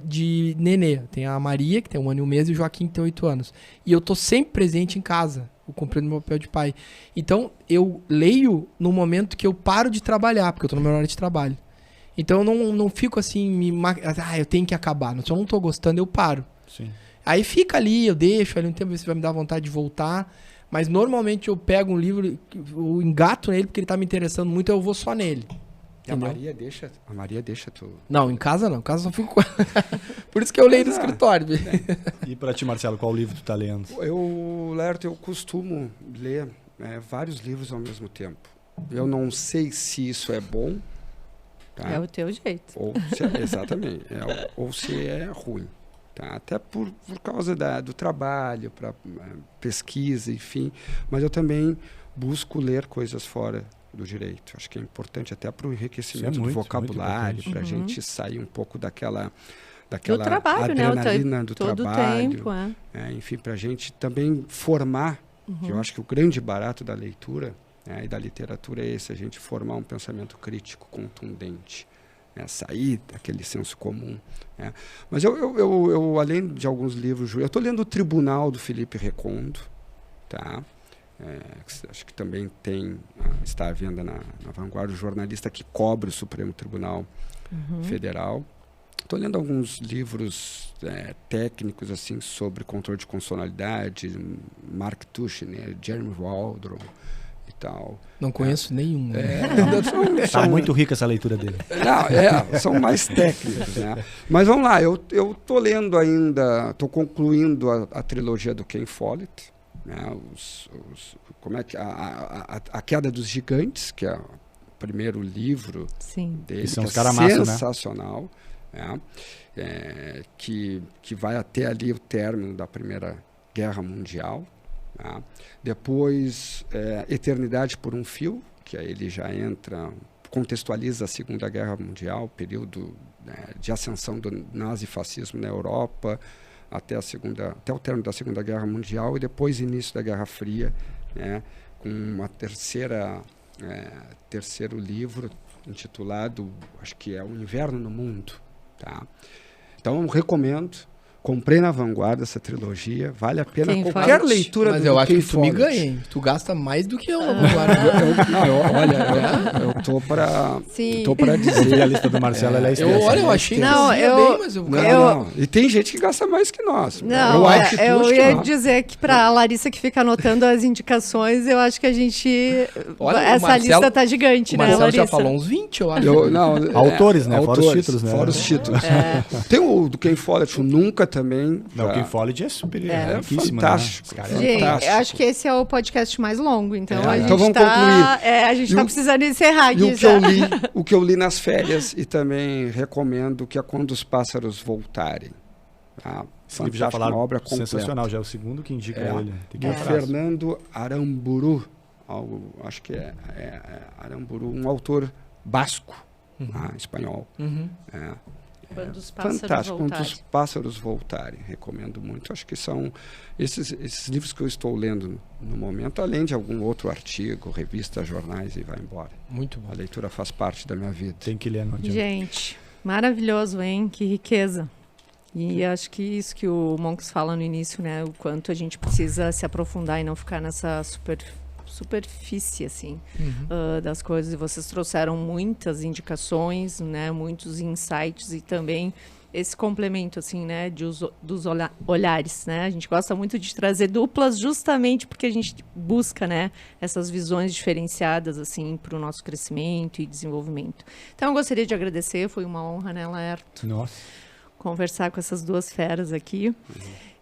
de nenê. Tem a Maria, que tem 1 ano e 1 mês, e o Joaquim, que tem 8 anos. E eu tô sempre presente em casa, cumprindo meu papel de pai. Então, eu leio no momento que eu paro de trabalhar, porque eu tô na minha hora de trabalho. Então, eu não fico assim, eu tenho que acabar. Se eu não tô gostando, eu paro. Sim. Aí fica ali, eu deixo ali um tempo, ver se vai me dar vontade de voltar. Mas, normalmente, eu pego um livro, eu engato nele, porque ele tá me interessando muito, eu vou só nele. E a Maria deixa tu... Não, em casa não. Em casa eu só fico com... Por isso que eu leio no escritório. E pra ti, Marcelo, qual livro tu tá lendo? Laerto, eu costumo ler vários livros ao mesmo tempo. Eu não sei se isso é bom. Tá? É o teu jeito. Exatamente. Ou se é ruim. Tá? Até por causa do trabalho, para pesquisa, enfim. Mas eu também busco ler coisas fora do direito. Acho que é importante até para o enriquecimento do vocabulário, para a gente sair um pouco daquela do trabalho, adrenalina do todo trabalho. Tempo, enfim, para a gente também formar, que eu acho que o grande barato da leitura e da literatura é esse, a gente formar um pensamento crítico, contundente, sair daquele senso comum. Mas eu, além de alguns livros, eu estou lendo O Tribunal, do Felipe Recondo, tá? Acho que também está à venda na Vanguarda, o jornalista que cobre o Supremo Tribunal Federal. Estou lendo alguns livros técnicos assim sobre controle de consonantalidade, Mark Tushner, Jeremy Waldron e tal. Não conheço nenhum. Está muito rica essa leitura dele. São mais técnicos, né? Mas vamos lá, eu estou lendo ainda, estou concluindo a trilogia do Ken Follett. Como é que a Queda dos Gigantes, que é o primeiro livro dele, que são sensacional, que vai até ali o término da Primeira Guerra Mundial. Depois, Eternidade por um Fio, que aí ele já contextualiza a Segunda Guerra Mundial, período de ascensão do nazifascismo na Europa, até o término da Segunda Guerra Mundial, e depois início da Guerra Fria, com uma terceiro livro intitulado, acho que é O Inverno no Mundo. Tá? Então, eu recomendo. Comprei na Vanguarda essa trilogia, vale a pena qualquer leitura. Mas eu acho que tu me ganha, hein? Tu gasta mais do que eu na Vanguarda. Eu tô para dizer. A lista do Marcelo é extensa. Eu achei E tem gente que gasta mais que nós. Eu ia dizer que para a Larissa que fica anotando as indicações, eu acho que a gente... essa lista tá gigante, né, Larissa? O Marcelo já falou uns 20, eu acho. Autores, né? Fora os títulos, né? Fora os títulos. Tem o do Ken Follett, Nunca também. Não, o Ken Follett é super riquíssimo, fantástico. Né? Gente, eu acho que esse é o podcast mais longo, então então vamos concluir. A gente tá precisando encerrar aqui. O que eu li nas férias e também recomendo, que é Quando os Pássaros Voltarem. Já falaram, uma obra completa. Sensacional, já é o segundo que indica ele. Do Fernando Aramburu, acho que é Aramburu, um autor basco, espanhol. Quando os pássaros fantástico, voltarem. Quando os Pássaros Voltarem. Recomendo muito. Acho que são esses livros que eu estou lendo no momento, além de algum outro artigo, revista, jornais, e vai embora. Muito bom. A leitura faz parte da minha vida. Tem que ler, não adianta. Gente, maravilhoso, hein? Que riqueza. E acho que isso que o Monks fala no início, né? O quanto a gente precisa se aprofundar e não ficar nessa superfície, assim, das coisas. E vocês trouxeram muitas indicações, né? Muitos insights e também esse complemento, assim, né? Dos olhares, né? A gente gosta muito de trazer duplas justamente porque a gente busca, né? Essas visões diferenciadas, assim, para o nosso crescimento e desenvolvimento. Então, eu gostaria de agradecer. Foi uma honra, né, Laerto? Nossa. Conversar com essas duas feras aqui.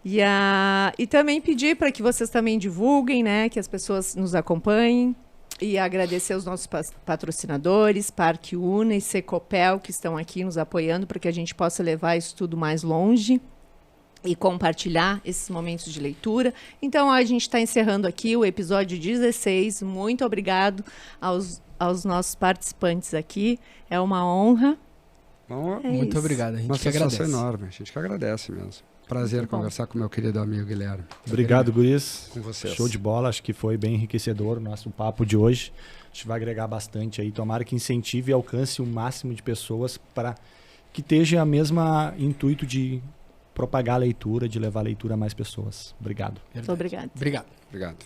E também pedir para que vocês também divulguem, né? Que as pessoas nos acompanhem. E agradecer aos nossos patrocinadores, Parque Una e Secopel, que estão aqui nos apoiando para que a gente possa levar isso tudo mais longe e compartilhar esses momentos de leitura. Então, a gente está encerrando aqui o episódio 16. Muito obrigado aos nossos participantes aqui. É uma honra. Bom, Muito isso. obrigado, a gente uma que agradece. satisfação enorme. A gente que agradece mesmo. Prazer Muito bom. conversar com meu querido amigo Guilherme. Obrigado, guris. Com vocês. Show de bola, acho que foi bem enriquecedor o nosso papo de hoje. A gente vai agregar bastante aí. Tomara que incentive e alcance o máximo de pessoas para que esteja a mesma intuito de propagar a leitura, de levar a leitura a mais pessoas. Obrigado. Verdade. Obrigada. Obrigado. Obrigado.